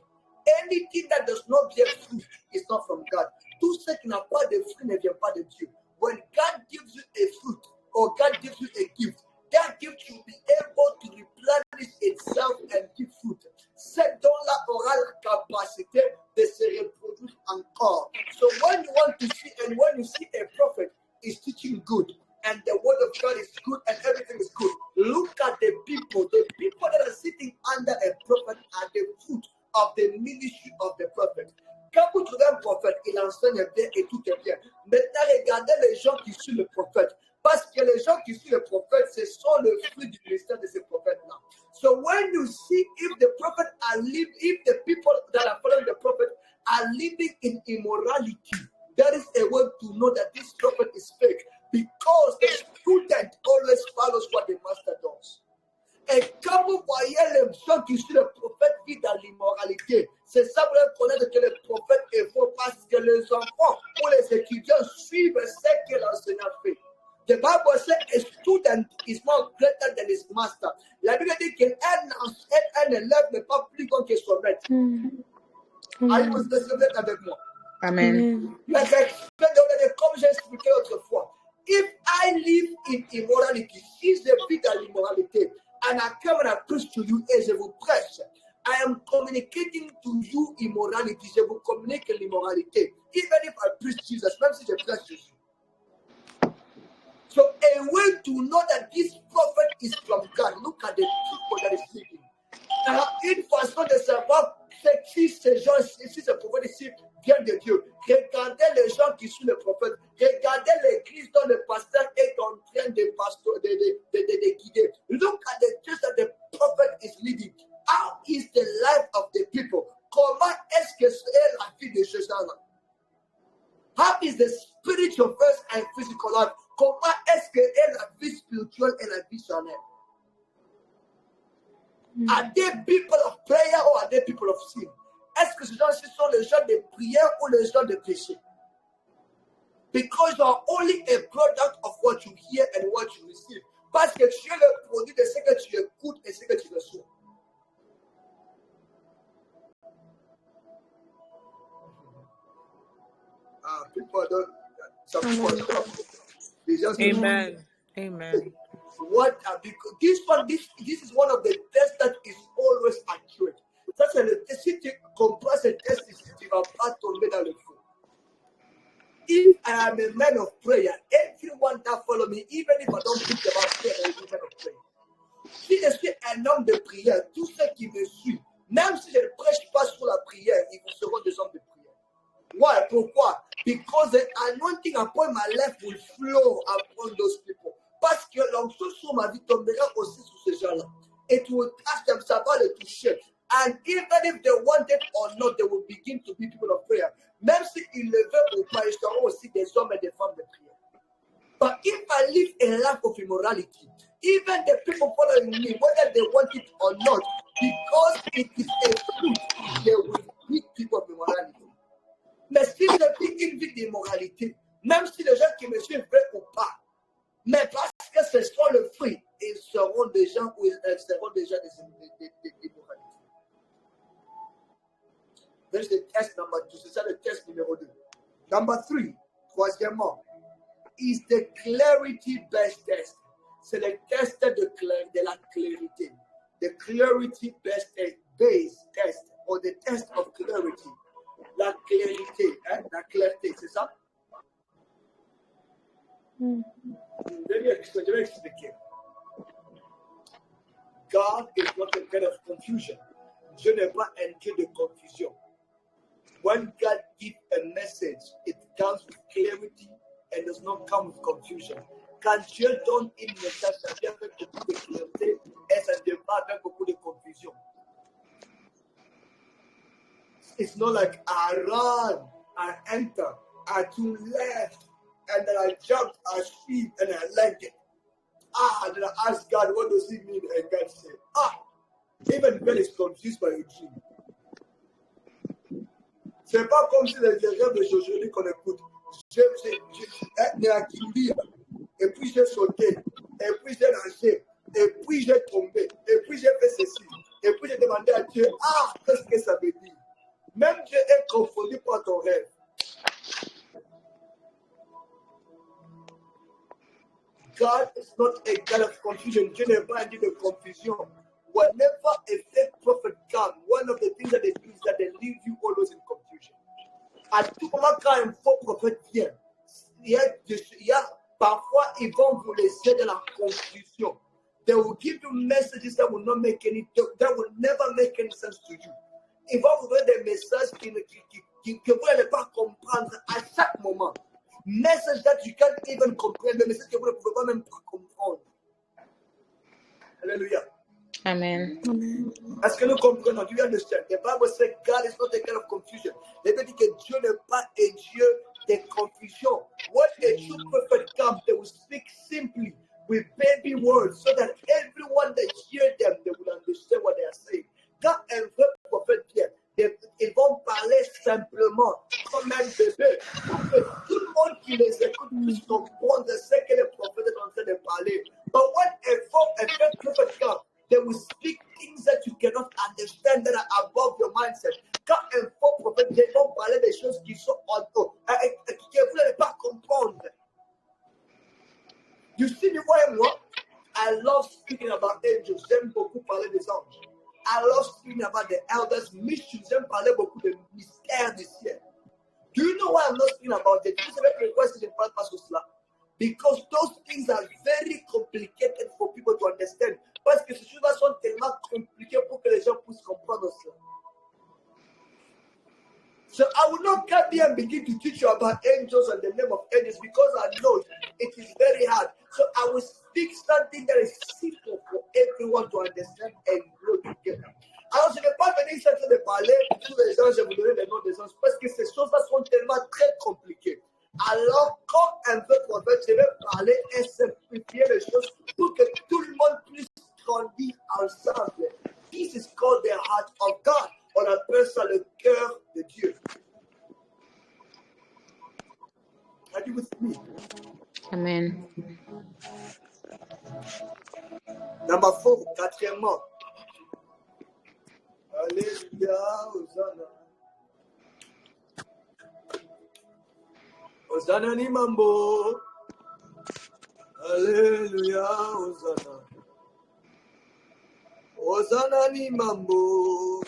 Anything that does not bear fruit is not from God. Tout ce qui n'a pas de fruit ne vient pas de Dieu. When God gives you a fruit or God gives you a gift, that gift will be able to replenish itself and give fruit. Cet don-là aura la capacité de se reproduire encore. So when you want to see and when you see a prophet is teaching good and the word of God is good and everything is good, look at the people that are sitting under a prophet are the fruit of the ministry of the prophet. Quand vous trouvez un prophète, il enseigne bien et tout est bien. Maintenant, regardez les gens qui suivent le prophète. Parce que les gens qui suivent le prophète, ce sont le fruit du ministère de ce prophète-là. So when you see if the prophet if the people that are following the prophet are living in immorality, that is a way to know that this prophet is fake. Because the student always follows what the master does. Et quand vous voyez les gens qui suivent le prophète vivent dans l'immoralité, c'est ça vous devez connaître que le prophète est faux parce que les enfants ou les étudiants suivent ce que l'enseignant fait. The Bible says a student is more greater than his master. La Bible dit qu'un élève n'est pas plus grand que son maître. Allez-vous vous avec moi? Amen. Comme j'ai expliqué autrefois, if I live in immorality, si je vis dans l'immoralité, and I come and I preach to you et je vous prêche, I am communicating to you immorality. Je vous communique l'immoralité. Even if I preach Jesus, même si je prêche Jésus. So a way to know that this prophet is from God, look at the people that is speaking. Une façon de savoir si ces gens, si ce prophète ici vient de Dieu. Regardez les gens qui suivent le prophète. Regardez l'église dont le pasteur est en train de guider. Look at the church that the prophet is leading. How is the life of the people? Comment est-ce que c'est la vie de ces gens-là? How is the spiritual first and physical life? Comment est-ce que est la vie spirituelle et la vie charnelle? Are they people of prayer or are they people of sin? Est-ce que ces gens-ci sont les gens de prière ou les gens de péché? Because you are only a product of what you hear and what you receive. Parce que tu es le produit de ce que tu écoutes et ce que tu reçois. People don't. Some people Amen. Amen. What this is one of the tests that is always accurate. Ça c'est le test. Si tu comprends ce test, tu ne vas pas tomber dans le faux. if I am a man of prayer, everyone that follow me, even if I don't preach about prayer, I will be a man of prayer. Si je suis un homme de prière, tous ceux qui me suivent, même si je ne prêche pas sur la prière, ils seront des hommes de prière. Why? Pourquoi? Because the anointing upon my life will flow upon those people. Parce que l'onction sur ma vie tombera aussi sur ces gens-là. It will touch them, ça va les toucher. And even if they want it or not, they will begin to be people of prayer. Même s'ils le veulent ou pas, ils seront aussi des hommes et des femmes de prière. But if I live a life of immorality, even the people following me, whether they want it or not, because it is a fruit, they will be people of immorality. Mais si je vis une vie d'immoralité, même si les gens qui me suivent veulent ou pas, mais parce que ce sont le fruit, ils seront des gens ou ils seront déjà des immoralités. That's the test number 2. C'est ça le test numéro 2. Number 3, troisièmement, is the clarity-based test. C'est le test de la clarité. The clarity-based test, or the test of clarity. La clarité, hein? La clarté, c'est ça? Je vais expliquer. God is not a God of confusion. Dieu n'est pas un Dieu de confusion. When God gives a message, it comes with clarity and does not come with confusion. Quand Dieu donne une message, ça vient avec beaucoup de clarté et ça ne vient pas avec beaucoup de confusion. It's not like I run, I enter, I turn left, and then I jumped, I speed, and I landed. And then I asked God, what does it mean? And God said, even God is confused by your dream. C'est pas comme si les rêves d'aujourd'hui qu'on écoute. J'ai né à Kimbi, et puis j'ai sauté, et puis j'ai lancé, et puis j'ai tombé, et puis j'ai fait ceci, et puis j'ai demandé à Dieu, qu'est-ce que ça veut dire? Même Dieu est confondu par ton rêve. God is not a God of confusion. Dieu n'est pas un Dieu de confusion. Whenever a fake prophet comes, one of the things that they do is that they leave you always in confusion. À tout moment, quand un faux prophète vient, il y a parfois, ils vont vous laisser dans la confusion. They will give you messages that will not make any, that will never make any sense to you. Ils vont vous donner des messages que vous n'allez pas comprendre à chaque moment. Message that you can't even comprehend, des messages que vous ne pouvez pas même comprendre. Alléluia. Amen. Est-ce que nous comprenons? Do you understand? The Bible says God is not a God of confusion. La Bible dit que Dieu n'est pas un Dieu de confusion. When a true prophet comes, they will speak simply with baby words so that everyone that hears them, they will understand what they are saying. Quand un vrai prophète vient, ils vont parler simplement comme un bébé pour que tout le monde qui les écoute puisse comprendre ce que le prophète est en train de parler. But when a fake prophet comes, they will speak things that you cannot understand that are above your mindset. Quand un faux prophète vient, ils vont parler des choses qui sont en haut, que vous n'allez pas comprendre. You see me, moi, I love speaking about angels. J'aime beaucoup parler des anges. I love speaking about the elders' missions. J'aime parler beaucoup des mystères du ciel. Do you know why I'm not speaking about it? Vous savez pourquoi je ne parle pas sur cela? Because those things are very complicated for people to understand. Parce que ces choses-là sont tellement compliquées pour que les gens puissent comprendre cela. So I will not come here and begin to teach you about angels and the name of angels because I know it is very hard. So I will speak something that is simple for everyone to understand and grow together. Alors, je ne vais pas venir ici de parler sur les anges et vous donner les noms des anges parce que ces choses-là sont tellement très compliquées. Alors, comme un peu prophète, je vais parler et simplifier les choses pour que tout le monde puisse grandir ensemble. This is called the heart of God. On appelle ça le cœur de Dieu. Are you with me? Amen. Number 4, quatrièmement. Alléluia, Hosanna. Hosanna ni mambo. Alléluia, Hosanna. Hosanna ni mambo.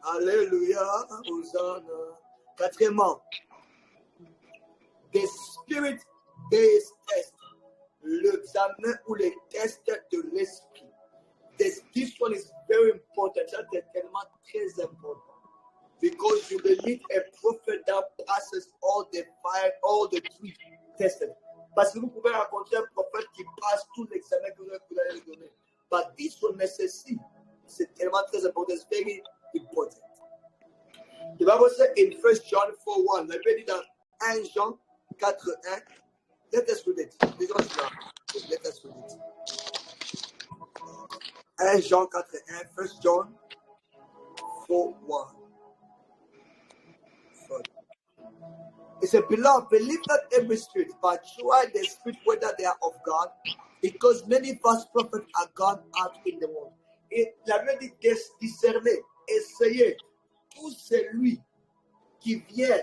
Alléluia, Hosanna. Quatrièmement, the spirit-based test, l'examen ou les tests de l'esprit. This one is very important. Ça, c'est tellement très important. Because you will need a prophet that passes all the 3 tests. Parce que vous pouvez rencontrer un prophète qui passe tout l'examen que vous allez lui donner. But this one necessite, c'est tellement très important. It's very important. The Bible says in 1 John 4:1, la Bible dit dans 1 Jean 4:1, let us read it. Let us read it. 1 Jean 4:1, 1 John 4:1. It says, beloved, believe not every spirit, but try the spirit whether they are of God, because many false prophets are gone out in the world. Et la Bible dit discerner, essayer tout celui qui vient,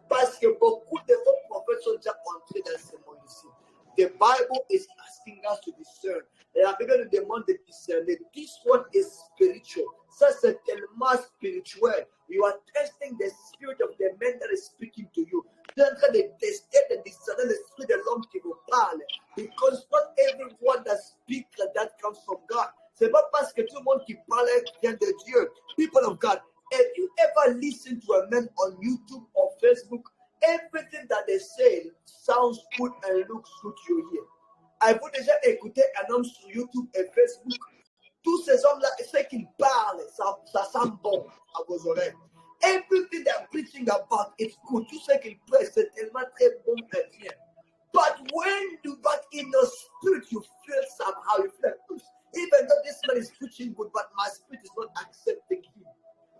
parce que beaucoup de faux prophètes sont déjà entrés dans ce monde ici. The Bible is asking us to discern. La Bible nous demande de discerner. This one is spiritual. Ça, c'est tellement spirituel. You are testing the spirit of the man that is speaking to you. Tu es en train de tester, de discerner l'esprit de l'homme qui vous parle. Because not everyone that speaks that comes from God. C'est pas parce que tout le monde qui parle vient de Dieu. People of God, if you ever listen to a man on YouTube or Facebook, everything that they say sounds good and looks good to your ear. Avez-vous déjà écouté un homme sur YouTube et Facebook? Tous ces hommes-là, ce qu'ils parlent, ça sent bon à vos oreilles. Everything they're preaching about, it's good. Tout ce qu'ils prêchent, c'est tellement très bon et bien. But in your spirit, you feel somehow, you feel like, even though this man is preaching good, but my spirit is not accepting him.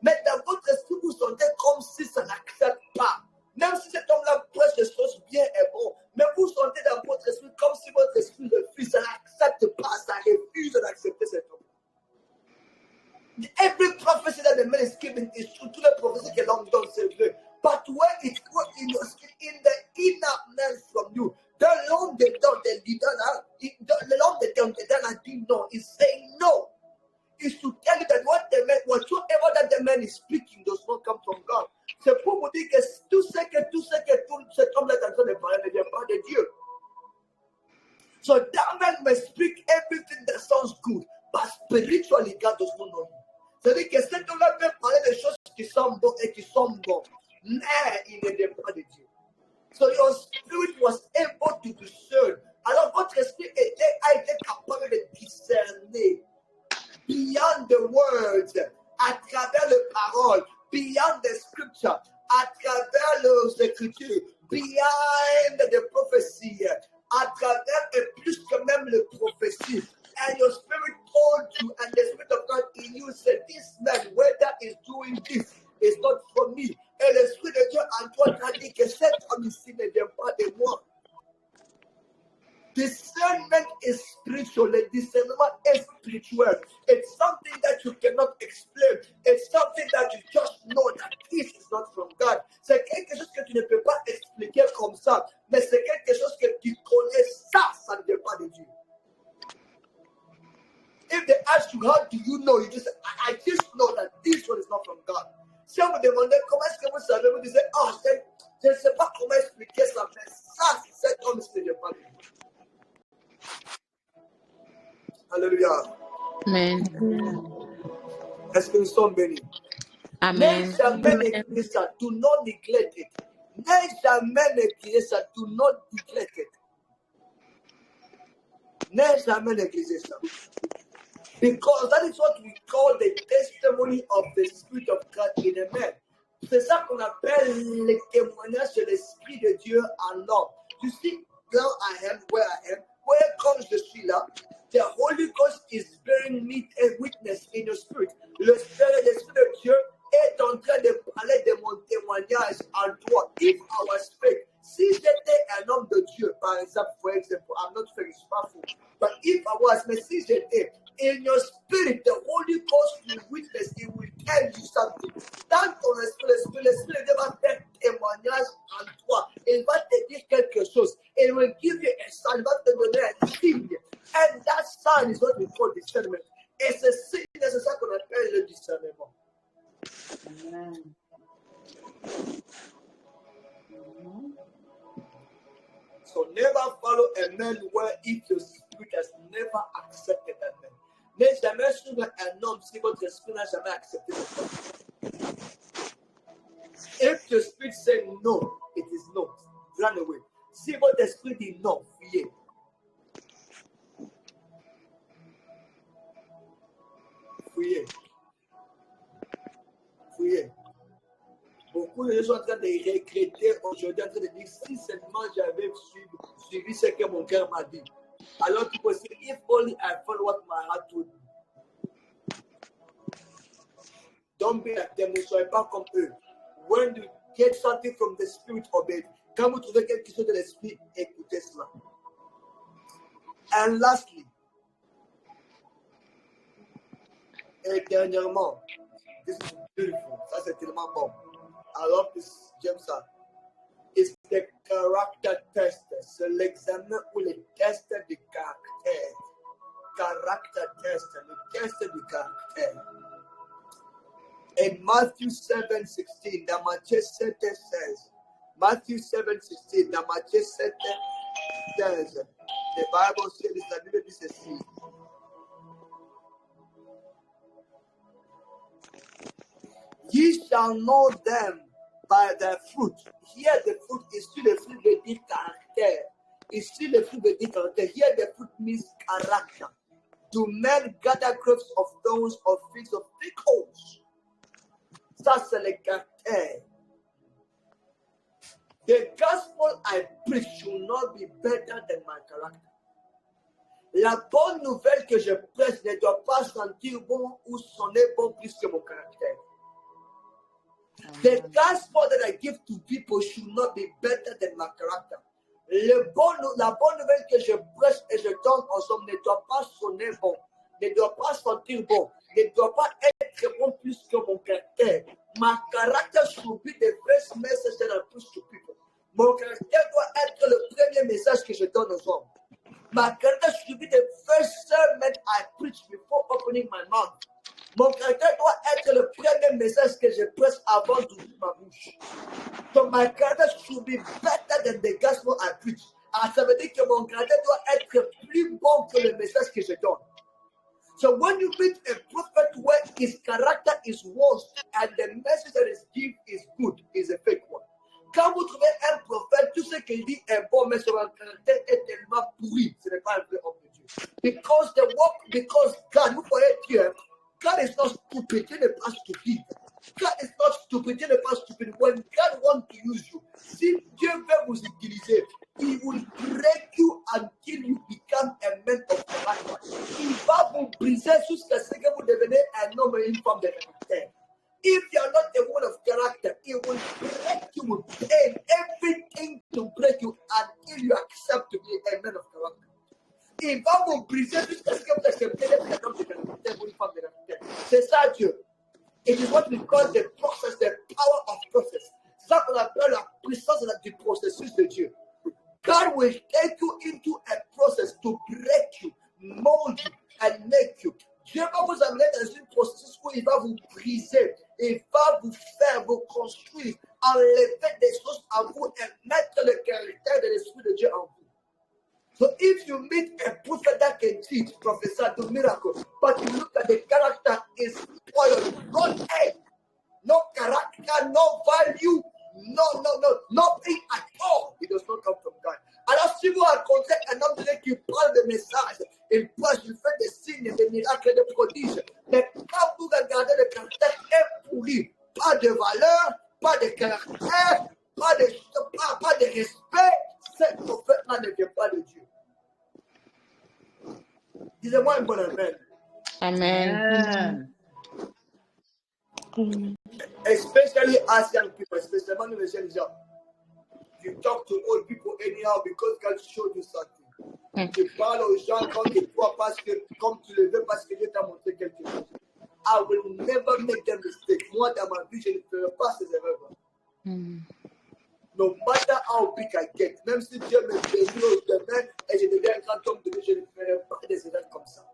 Mais dans votre esprit, vous sentez comme si ça n'accepte pas. Même si cet homme-là prêche des choses bien et bon, mais vous sentez dans votre esprit comme si votre esprit refuse, ça n'accepte pas, ça refuse d'accepter cet homme. Every prophecy that the man is giving is true. Toutes les prophéties que l'homme donne, c'est vrai. But when it's in your spirit, in the inner man from you, the l'homme dedans, l'homme dedans a dit non, is saying no. Is to tell you that whatsoever that the man is speaking does not come from God. C'est pour vous dire que tout ce que cet homme-là est en train de parler ne vient pas de Dieu. So that man may speak everything that sounds good, but spiritually God does not know him. C'est-à-dire que cet homme-là peut parler des choses qui sont bonnes et qui sont bonnes, mais il ne vient pas de Dieu. So your spirit was able to discern. Alors votre esprit a été capable de discerner beyond the words, à travers les paroles, beyond the scripture, à travers les écritures, behind the prophecy, à travers et plus que même les prophéties. And your spirit told you, and the Spirit of God in you said, this man, whether he's doing this, is not from me. Et l'Esprit de Dieu en toi t'a dit que cet homme ici ne vient pas de moi. Discernment is spiritual. The discernment is spiritual. It's something that you cannot explain. It's something that you just know that this is not from God. C'est quelque chose que tu ne peux pas expliquer comme ça, mais c'est quelque chose que tu connais. Ça ne vient pas de Dieu. If they ask you, how do you know? You just say, I just know that this one is not from God. Si on vous demandait comment est-ce que vous savez, vous disiez, je ne sais pas comment expliquer ça, mais ça, cet homme ne vient pas de Dieu. Alléluia. Amen. Est-ce que nous sommes bénis? Amen. N'aie jamais négligé ça. Do not neglect it. N'aie jamais négligé ça. Do not neglect it. N'aie jamais négligé ça. Because that is what we call the testimony of the Spirit of God in a man. C'est ça qu'on appelle le témoignage de l'Esprit de Dieu en l'homme. You see, now I am where I am. Where comes the suis là? The Holy Ghost is bearing me a witness in your spirit. L'Esprit de Dieu est en train de parler de mon témoignage en toi. If I was fake, si j'étais un homme de Dieu, par exemple, I'm not fake, it's pas faux. But if I was, mais si j'étais, in your spirit, the Holy Ghost will witness, he will tell you something. Dans ton esprit, l'Esprit de Dieu va faire témoignage en toi. Il va te dire quelque chose. It will give you a sign, il va te donner un signe. And that sign is what we call discernment. Et ce signe, c'est ça qu'on appelle le discernement. Amen. So never follow a man where if your spirit has never accepted that man. N'aie jamais suivre un homme si votre esprit n'a jamais accepté cette homme. If your spirit say no, it is no. Run away. Si votre esprit dit non, fuyez. Fuyez. Fuyez. Beaucoup de gens sont en train de regretter aujourd'hui, en train de dire si seulement j'avais suivi ce que mon cœur m'a dit. Alors tu peux dire, if only I follow what my heart told me. Don't be like them, ne soyez pas comme eux. When you get something from the spirit, obey it. Quand vous trouvez quelque chose de l'esprit, écoutez cela. And lastly, et dernièrement, this is beautiful. Ça c'est tellement bon. I love this, James. It's the character test. C'est l'examen ou le test du caractère. Character test, le test du caractère. In Matthew 7:16, dans Matthieu 7:16, Matthew 7:16, dans Matthieu 7:16, the Bible says, la Bible dit ceci. Ye shall know them by their fruit. Here the fruit is still the fruit veut dire caractère. Ici le fruit veut dire caractère. Here the fruit means character. Do men gather grapes of thorns or figs of prickles? Ça c'est le caractère. The gospel I preach should not be better than my character. La bonne nouvelle que je prêche ne doit pas sentir bon ou sonner bon plus que mon caractère. The gospel that I give to people should not be better than my character. La bonne nouvelle que je prêche et je donne aux hommes ne doit pas sonner bon, ne doit pas sentir bon, ne doit pas être bon plus que mon caractère. My character should be the first message that I push to people. Mon caractère doit être le premier message que je donne aux hommes. My character should be the first sermon I preach before opening my mouth. Mon caractère doit être le premier message que je prêche avant d'ouvrir ma bouche. So my character should be better than the gospel I preach. Alors ça veut dire que mon caractère doit être plus bon que le message que je donne. So when you meet a prophet where his character is worse and the message that is given is good, is a fake one. Quand vous trouvez un prophète, tout ce qu'il dit est bon, mais son caractère est tellement pourri, ce n'est pas un vrai homme de Dieu. Because God, vous voyez Dieu, God is not stupid, Dieu n'est pas stupide. God is not stupid, Dieu n'est pas stupide. When God wants to use you, si Dieu veut vous utiliser, He will break you until you become a man of character. Il va vous briser jusqu'à ce que vous devenez un homme et une femme de caractère. If you are not a woman of character, it will break you with pain, everything to break you until you accept to be a man of character. Il va vous briser jusqu'à ce que vous acceptez d'être un homme de caractère ou une femme de caractère. C'est ça Dieu. It is what we call the process, the power of process. C'est ça qu'on appelle la puissance du processus de Dieu. God will take you into a process to break you, mold you, and make you. Dieu va vous amener dans un processus où il va vous briser, il va vous faire, vous construire, enlever des choses en vous et mettre le caractère de l'Esprit de Dieu en vous. So if you meet a prophet that can teach, prophesy, do miracles, but you look at the character is spoiled, no character, no value, nothing at all. It does not come from God. Alors si vous rencontrez un homme de Dieu qui parle de messages, il prêche, il fait des signes, des miracles, des prodiges, mais quand vous regardez le caractère est pourri, pas de valeur, pas de caractère, pas de respect, ce prophète-là ne vient pas de Dieu. Disez-moi un bon amen. Amen. Especially Asian people, especially les jeunes gens. You talk to old people anyhow because God showed you something. Tu parles aux gens comme tu crois parce que, comme tu le veux, parce que Dieu t'a montré quelque chose. I will never make them mistake. Moi, dans ma vie, je ne ferai pas ces erreurs. No matter how big I get, même si Dieu me bénit demain et je deviens un grand homme de Dieu, je ne ferai pas des erreurs comme ça.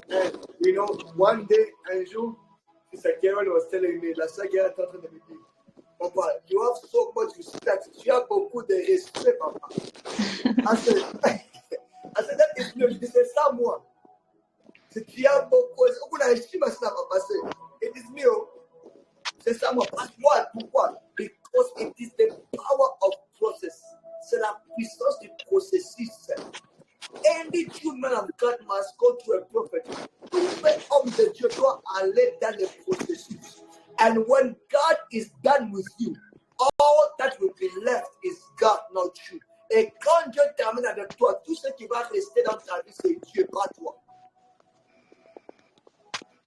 And, you know, one day, un jour, Sister Carol was telling me, la sœur Guerre est en train de me dire, Papa, you have so much respect. Tu as beaucoup de respect, papa. I said, that is me. Je dis, c'est ça, moi. Tu as beaucoup. It is me. C'est ça, moi. Pourquoi? Because it is the power of process. C'est la puissance du processus. Any true man of God must go to a prophet. Tout homme de Dieu doit aller dans le processus. And when God is done with you, all that will be left is God, not you. Et quand Dieu termine avec toi, tout ce qui va rester dans ta vie, c'est Dieu, pas toi.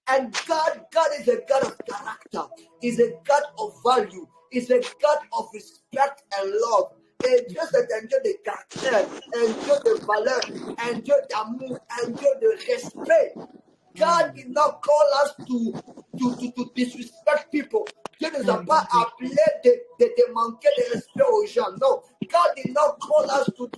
And God is a God of character. He's a God of value. He's a God of respect and love. Et Dieu, c'est un Dieu de caractère, un Dieu de valeur, un Dieu d'amour, un Dieu de respect. God did not call us to disrespect people. Dieu ne nous a pas appelé de manquer de respect aux gens. No. God did not call us to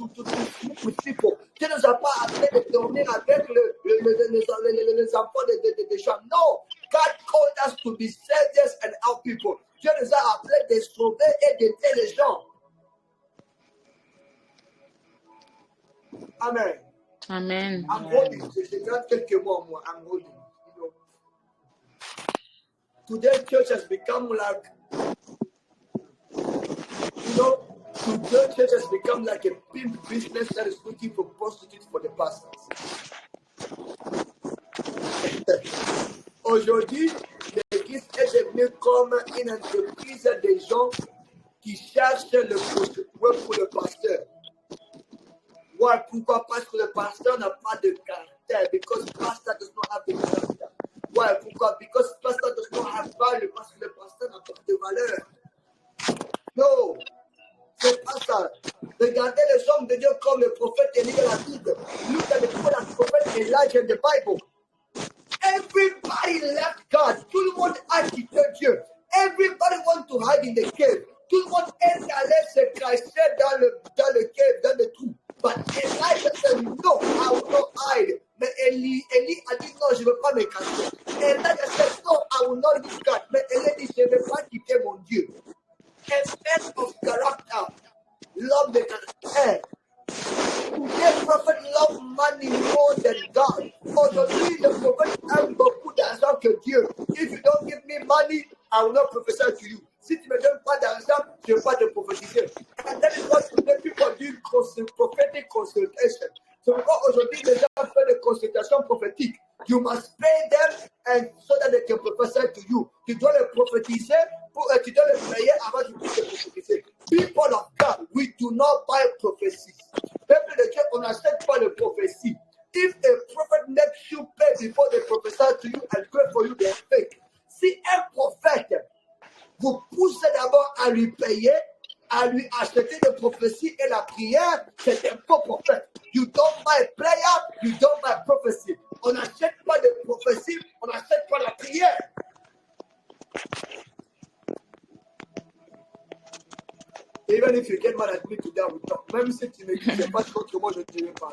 sleep with people. Dieu ne nous a pas appelé de dormir avec les enfants des gens. No. God called us to be saviors and help people. Dieu nous a appelés de sauver et d'aider les gens. Amen. Amen. I'm holding. Je garde quelques mots, moi. I'm holding. Today, church has become like, today church has become like a pimp business that is looking for prostitutes for the pastors. Aujourd'hui, l'église est devenue comme une entreprise des gens qui cherchent le prostitué pour le pasteur. Why? Pourquoi? Parce que le pasteur n'a pas de caractère. Because pastor does not have the character. Why? Pourquoi? Because pastor does not have value. Parce que le pasteur n'a pas de valeur. No. C'est pas ça. Regardez les hommes de Dieu comme le prophète Élie de la Bible. Look at the prophet Elijah in the Bible. Everybody left God. Tout le monde a quitté Dieu. Everybody want to hide in the cave. Tout le monde est allé se cacher dans le cave, dans le trou. But Elijah said, no, I will not hide. Mais Élie a dit, non, je ne veux pas me cacher. Elijah said, no, I will not leave God. Mais Élie dit, je ne vais pas quitter mon Dieu. A man of character. Love the character. The prophet love money more than God. Aujourd'hui, le prophète aime beaucoup d'argent que Dieu. If you don't give me money, I will not prophesy to you. Si tu ne me donnes pas d'argent, je ne vais pas te prophétiser. And that is what the people do prophetic consultation. So aujourd'hui, les gens font des consultations prophétiques. You must pay them and so that they can prophesy to you. Tu dois les prophétiser, tu dois les payer avant de prophétiser. People of God, we do not buy prophecies. Peuple de Dieu, on n'achète pas les prophéties. If a prophet makes you pay before they prophesy to you and pray for you, they are fake. Si un prophète vous poussez d'abord à lui payer, à lui acheter des prophéties et la prière, c'est un faux prophète. You don't buy prayer, you don't buy prophecy. On n'achète pas de prophéties, on n'achète pas la prière. Even if you get mad at me today, we talk. Même si tu me dis pas contre moi, je ne te vais pas.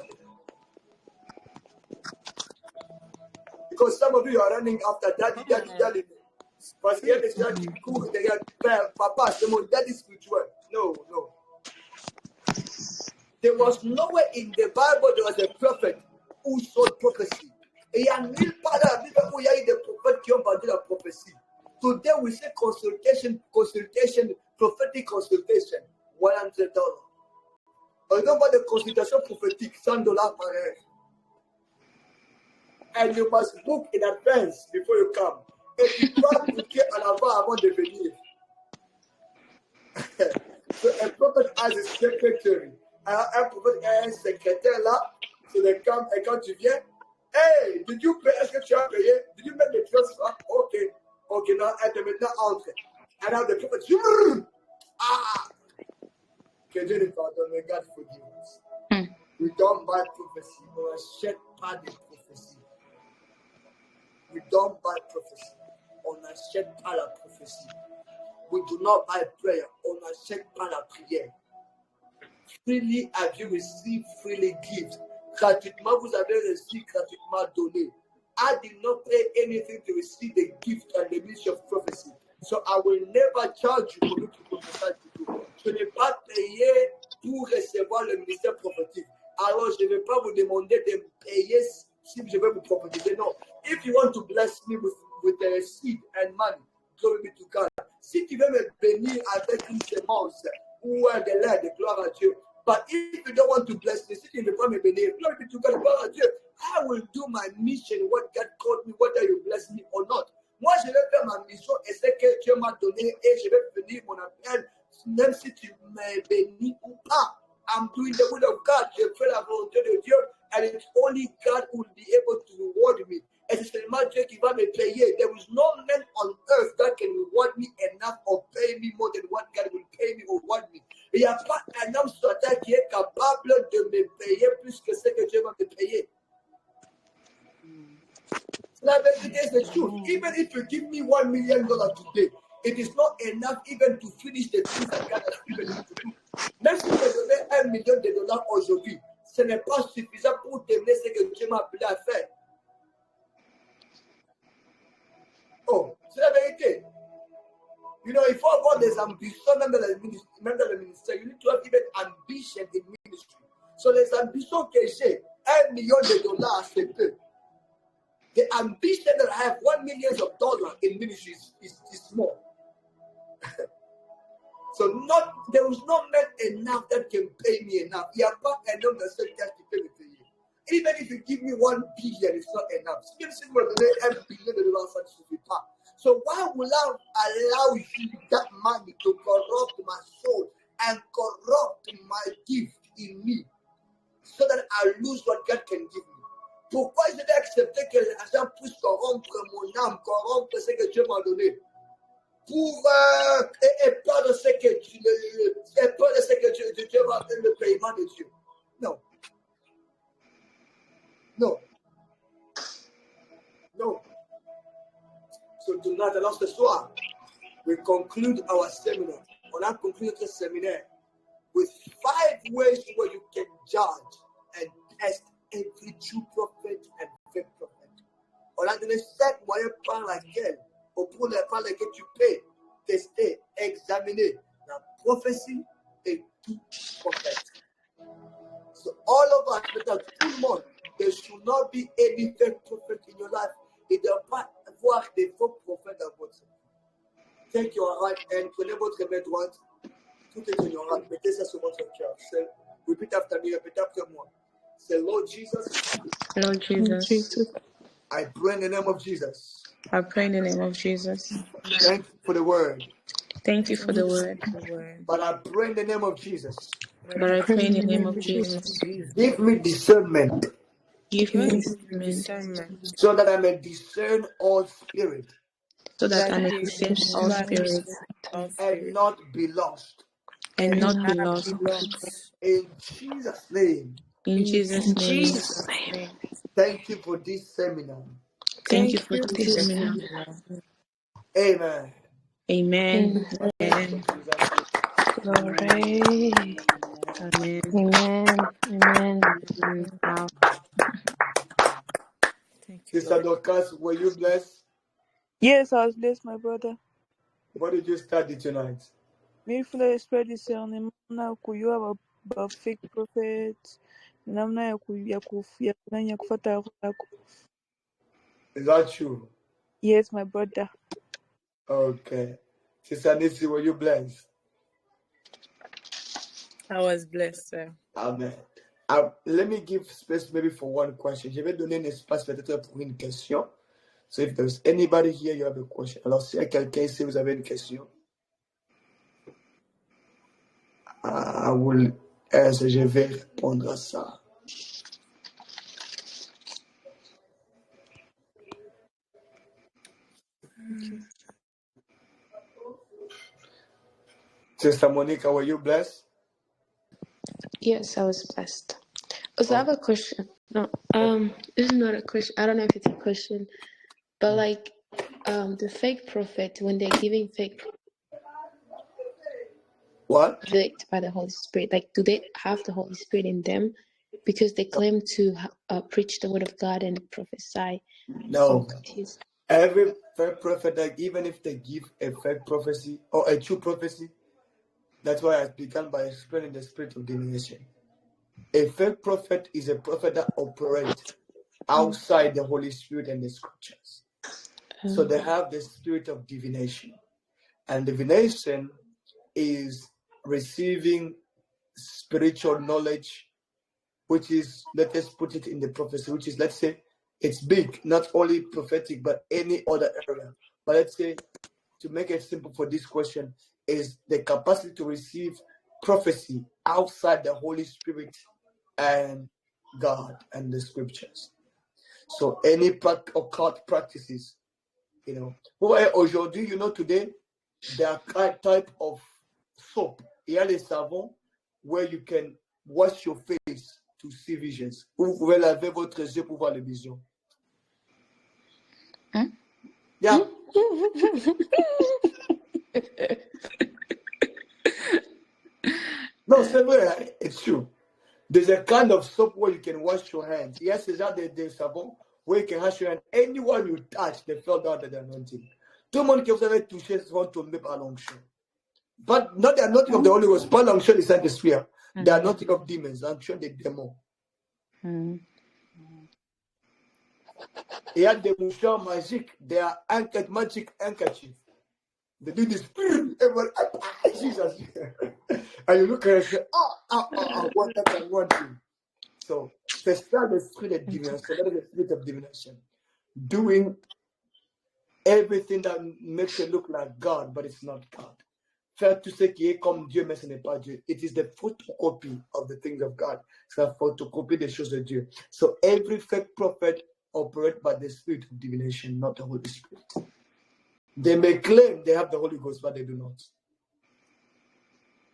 Because some of you are running after daddy. Parce qu'il y a des gens qui courent derrière père, papa, c'est mon daddy spirituel. No. There was nowhere in the Bible there was a prophet who sold prophecy. Et il y a nulle part dans la Bible où il y a eu des prophètes qui ont vendu la prophétie. Today we say consultation, prophetic consultation, $100. On donne pas de consultation prophétique, $100 par heure. And you must book in advance before you come. Et tu dois booker en avant de venir. So a prophet has a secretary. Un prophète a un secrétaire là. So they come, et quand tu viens, hey, did you pay? Est-ce que tu as payé? Did you make the transfer? Okay, now, maintenant entre. And now the prophet, que Dieu nous pardonne, mais God forgive us. We don't buy prophecy. On n'achète pas de prophétie. We don't buy prophecy. On n'achète pas la prophétie. We do not buy prayer. On n'achète pas la prière. Freely have you received, freely give. Gratuitement, vous avez reçu, gratuitement donné. I did not pay anything to receive the gift and the ministry of prophecy. So I will never charge you for me to prophesy to you. Je n'ai pas payé pour recevoir le ministère prophétique. Alors je ne vais pas vous demander de me payer si je vais vous prophétiser. Non. If you want to bless me with a seed and money, glory be to God. Si tu veux me bénir avec une semence ou de l'aide, gloire à Dieu. But if you don't want to bless me, si tu ne veux pas me bénir, glory be to God, gloire à Dieu. I will do my mission, what God called me, whether you bless me or not. Moi, je vais faire ma mission et ce que Dieu m'a donné et je vais finir mon appel, même si tu me bénis ou pas. I'm doing the will of God. Je fais la volonté de Dieu and it's only God who will be able to reward me. Et c'est seulement Dieu qui va me payer. There is no man on earth that can reward me enough or pay me more than what God will pay me or reward me. Il n'y a pas un homme sur terre qui est capable de me payer plus que ce que Dieu va me payer. La vérité, is the truth. Even if you give me $1 million today, it is not enough even to finish the things that God has given me to do. Même si je donnais $1 million aujourd'hui, ce n'est pas suffisant pour terminer ce que Dieu m'a appelé à faire. Oh, c'est la vérité. You know, il faut avoir des ambitions même dans le ministère. You need to have even ambition in ministry. So les ambitions que j'ai, $1 million, c'est peu. The ambition that I have, $1 million in ministry is small. So there is not man enough that can pay me enough. Il n'y a pas un homme dans cette terre qui peut me payer. Even if you give me $1 billion, it's not enough. Même si vous me donnez $1 billion, ça ne suffit pas. So why will I allow you that money to corrupt my soul and corrupt my gift in me so that I lose what God can give me? Pourquoi je vais accepter que l'argent puisse corrompre mon âme, corrompre ce que Dieu m'a donné? Pour et pas de ce que Dieu va faire le paiement de Dieu. Non. Non. Non. So tonight, alors ce soir, we conclude our seminar. On a conclu notre séminaire with 5 ways where you can judge and test every true prophet and fake prophet. On a donné 7 moyens par lesquels tu peux tester, examiner la prophétie et tout prophète. So all of us, tout le monde, there should not be any fake prophet in your life. Il ne doit pas avoir des faux prophètes dans votre vie. Take your right hand, prenez votre main droite, tout est ignorant, mettez ça sur votre cœur. Repeat after me, répétez après moi. Say, Lord Jesus. Lord Jesus. I pray in the name of Jesus. I pray in the name of Jesus. Thank you for the word. Thank you for the word. But I pray in the name of Jesus. But I pray in the name of Jesus. Give me discernment. Give me discernment. So that I may discern all spirit. So that I may discern all spirits. And not be lost. And not be lost. In Jesus' name. In Jesus' name. Thank you for this seminar. Thank you for this seminar. Amen. Amen. Amen. Glory. Amen. Amen. Wow. Sister Dorcas, were you blessed? Yes, I was blessed, my brother. What did you study tonight? Me feel spread discernement na kuyua ba fake prophets. Namna ya kufuata yako. Is that true? Yes, my brother. Okay. Sister Nisi, were you blessed? I was blessed, sir. Amen. Let me give space maybe for one question. Je vais donner un espace peut-être pour une question. So if there's anybody here, you have a question. Alors, s'il y a quelqu'un ici, vous avez une question, I will answer. Je vais répondre à ça. Okay. Sister Monica, were you blessed? Yes, I was blessed. So I have a question. No, this is not a question. I don't know if it's a question, but like, the fake prophet, when they're giving fake What? by the Holy Spirit, like, do they have the Holy Spirit in them? Because they claim to preach the word of God and prophesy. No. Every fake prophet, like, even if they give a fake prophecy or a true prophecy, that's why I began by explaining the spirit of divination. A fake prophet is a prophet that operates outside the Holy Spirit and the scriptures. So they have the spirit of divination. And divination is receiving spiritual knowledge, which is, let us put it in the prophecy, which is, let's say, it's big, not only prophetic, but any other area. But let's say, to make it simple for this question, is the capacity to receive prophecy outside the Holy Spirit and God and the scriptures. So any occult practices, you know. Aujourd'hui, you know, today, there are type of soap. Il y a les savons where you can wash your face to see visions. Vous pouvez laver votre yeux pour voir les visions. Yeah. No, c'est vrai, it's true. There's a kind of soap where you can wash your hands. Yes, there's des savons where you can wash your hands. Anyone you touch, they fell down to the anointing. Tout le monde que vous avez touché vont tomber par l'onction. But not the anointing of the Holy Ghost, pas l'onction du Saint-Esprit. The anointing of demons, l'onction des démons. Il y a des mouchoirs magiques. They are magic handkerchiefs. They do this. Everyone, Jesus. And you look at it and say, what that and one thing. So, c'est ça le spirit of divination. That is the spirit of divination. Doing everything that makes it look like God, but it's not God. Faire tout ce qui est comme Dieu, mais ce n'est pas Dieu. It is the photocopy of the things of God. C'est la photocopie des choses de Dieu. So, every fake prophet operates by the spirit of divination, not the Holy Spirit. They may claim they have the Holy Ghost, but they do not.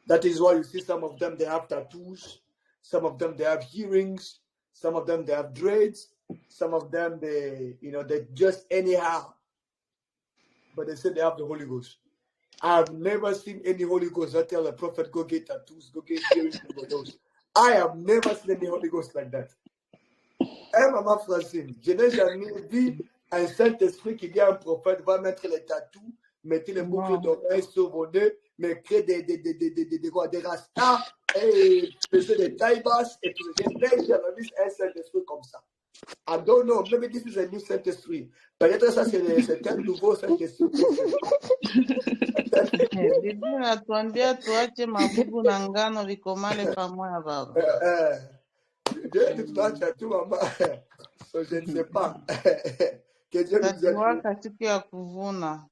That is why you see some of them, they have tattoos. Some of them, they have earrings. Some of them, they have dreads. Some of them, they just anyhow. But they say they have the Holy Ghost. I've never seen any Holy Ghost that tell a prophet, go get tattoos, go get earrings, go get those. I have never seen any Holy Ghost like that. Hey, Maman Francine, je n'ai jamais vu un Saint-Esprit qui dit à un prophète, va mettre les tatous, mettre les boucles d'oreilles sur vos nez, mais créer des rastas et faire des tailles basses et tout ça. Je n'ai jamais vu un Saint-Esprit comme ça. I don't know, maybe this is a new Saint-Esprit. Peut-être ça, c'est un nouveau Saint-Esprit. Bibi natuambia tuache mabubu na ngano vikomale pamoja baba. Tunaacha tu mama. So je ne sais pas. Que Dieu nous aide. Tatiwaka siku ya kuvuna.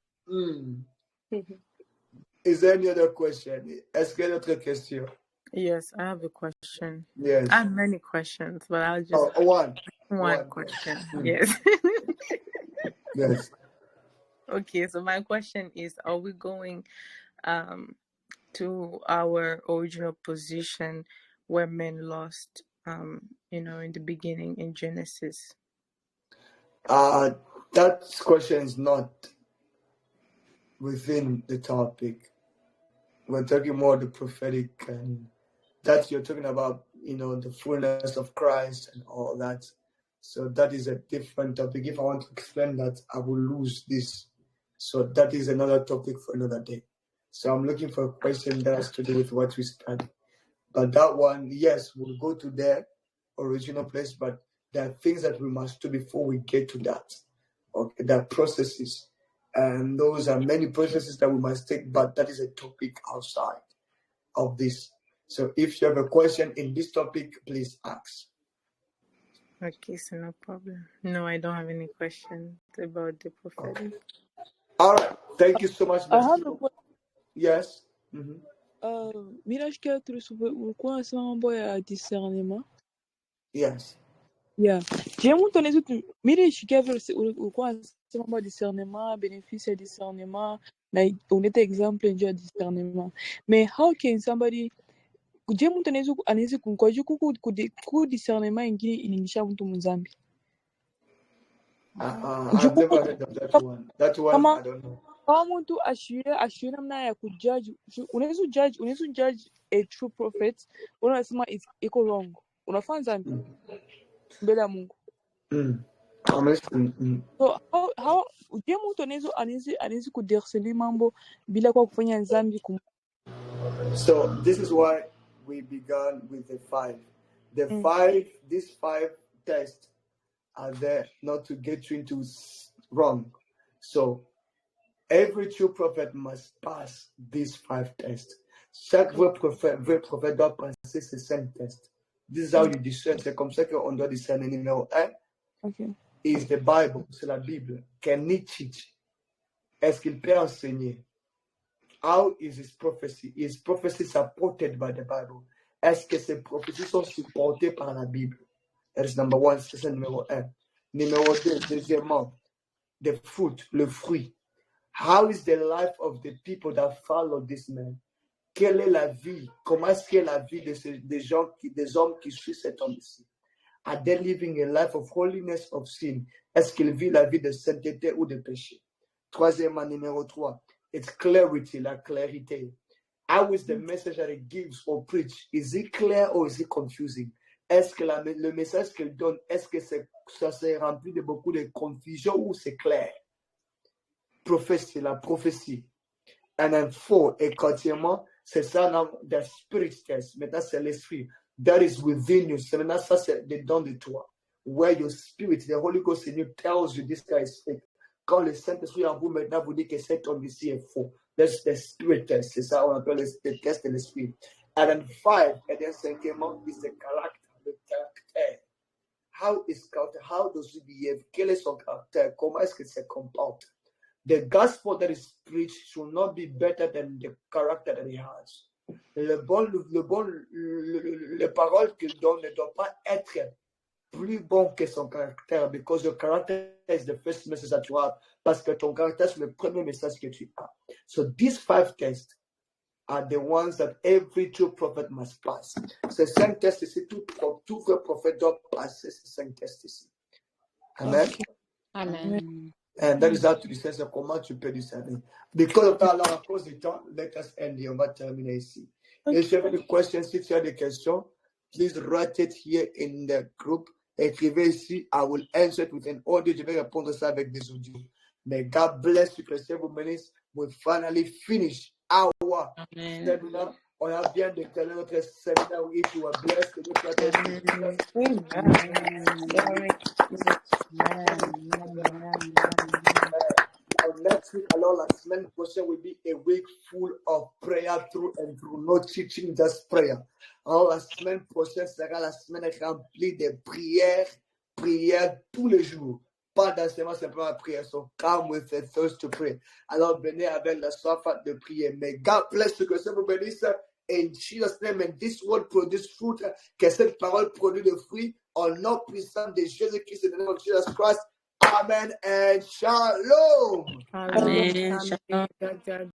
Is there any other question? Est-ce qu'il y a d'autres questions? Yes, I have a question. Yes. I have many questions, but I'll just one question. Yes. Yes. Okay, so my question is, are we going to our original position where men lost, in the beginning in Genesis? That question is not within the topic. We're talking more the prophetic, and that you're talking about, the fullness of Christ and all that. So that is a different topic. If I want to explain that, I will lose this. So that is another topic for another day. So I'm looking for a question that has to do with what we study. But that one, yes, we'll go to their original place, but there are things that we must do before we get to that. Okay, there are processes. And those are many processes that we must take, but that is a topic outside of this. So if you have a question in this topic, please ask. Okay, so no problem. No, I don't have any questions about the prophetic. Okay. All right. Thank you so much. I have a question. Yes. Mira, acho que ulikuwa unasema mambo ya discernement. Yes. Yeah. J'aimerais ton avis. Mira, shikia ulikuwa unasema mambo ya discernement, bénéfice ya discernement, na unete exemple nje ya discernement. Mais how can somebody je mtu anaweza kungoja ku discernement ingine inaingisha mtu mzambi? I've never heard of that one. That one, I don't know. Kama mtu ashirie namna ya kujudge, unaweza judge a true prophet, unasema iko wrong. Unafanya dhambi mbele ya Mungu. I'm listening. So how je mtu anaweza kuderseli mambo bila kwa kufanya dhambi. So this is why we began with the 5. These 5 tests are there not to get you into wrong. So every true prophet must pass these 5 tests. Chaque vrai prophète doit passer ces 5 tests. This is how you discern. C'est comme ça qu'on doit discerner. Numéro 1 is the Bible. C'est la Bible. Can he teach? Est-ce qu'il peut enseigner? How is his prophecy? His prophecy supported by the Bible? Est-ce que ces prophéties sont supportées par la Bible? That is number 1. C'est numéro 1. Numéro 2, deuxièmement, the fruit, le fruit. How is the life of the people that follow this man? Quelle est la vie? Comment est-ce que la vie des hommes qui suivent cet homme ici? Are they living a life of holiness, of sin? Est-ce qu'ils vivent la vie de sainteté ou de péché? Troisièmement, numéro 3, it's clarity, la clarité. How is the message that he gives or preach? Is it clear or is it confusing? Est-ce que le message qu'il donne, est-ce que ça s'est rempli de beaucoup de confusion ou c'est clair? Prophétie, la prophétie. And then 4, et quatrièmement, c'est ça, the spirit test. Maintenant, c'est l'esprit. That is within you. C'est maintenant, ça, c'est dedans de toi. Where your spirit, the Holy Ghost in you tells you this guy is fake. Quand le Saint-Esprit en vous, maintenant, vous dit que cet homme ici est faux. That's the spirit test. C'est ça, on appelle le test de l'esprit. And then 5, et then 5èmement, is the character. Le caractère. How does he behave? Quel est son caractère? Comment est-ce qu'il se comporte? The gospel that is preached should not be better than the character that he has. Les paroles qu'il donne ne doivent pas être plus bon que son caractère, because your character is the first message that you have. Parce que ton caractère c'est le premier message que tu as. So these 5 tests are the ones that every true prophet must pass. Ces 5 tests ici, tout vrai prophète doit passer ces 5 tests ici. Amen. Amen. And that is how to discern. So comment tu peux discerner? Because of that, à cause du temps, let us end here. On va terminer ici. If you have any questions, si tu as des questions, please write it here in the group. Écrivez ici. I will answer it with an audio. Je vais répondre ça avec des audios. May God bless you for several minutes. We finally finish our seminar. On a bien déclaré notre séminaire. If you are blessed, next week, alors la semaine prochaine will be a week full of prayer through and through, no teaching, just prayer. Alors la semaine prochaine sera la semaine remplie de prières tous les jours. Pas d'enseignement, simplement la prière. So come with a thirst to pray. Alors venez avec la soif de prier. May God bless you, que ça vous bénisse. In Jesus' name, and this word produce fruit, que cette parole produit des fruits au nom puissant de Jésus-Christ, in the name of Jesus Christ. Amen and shalom. Amen. Shalom.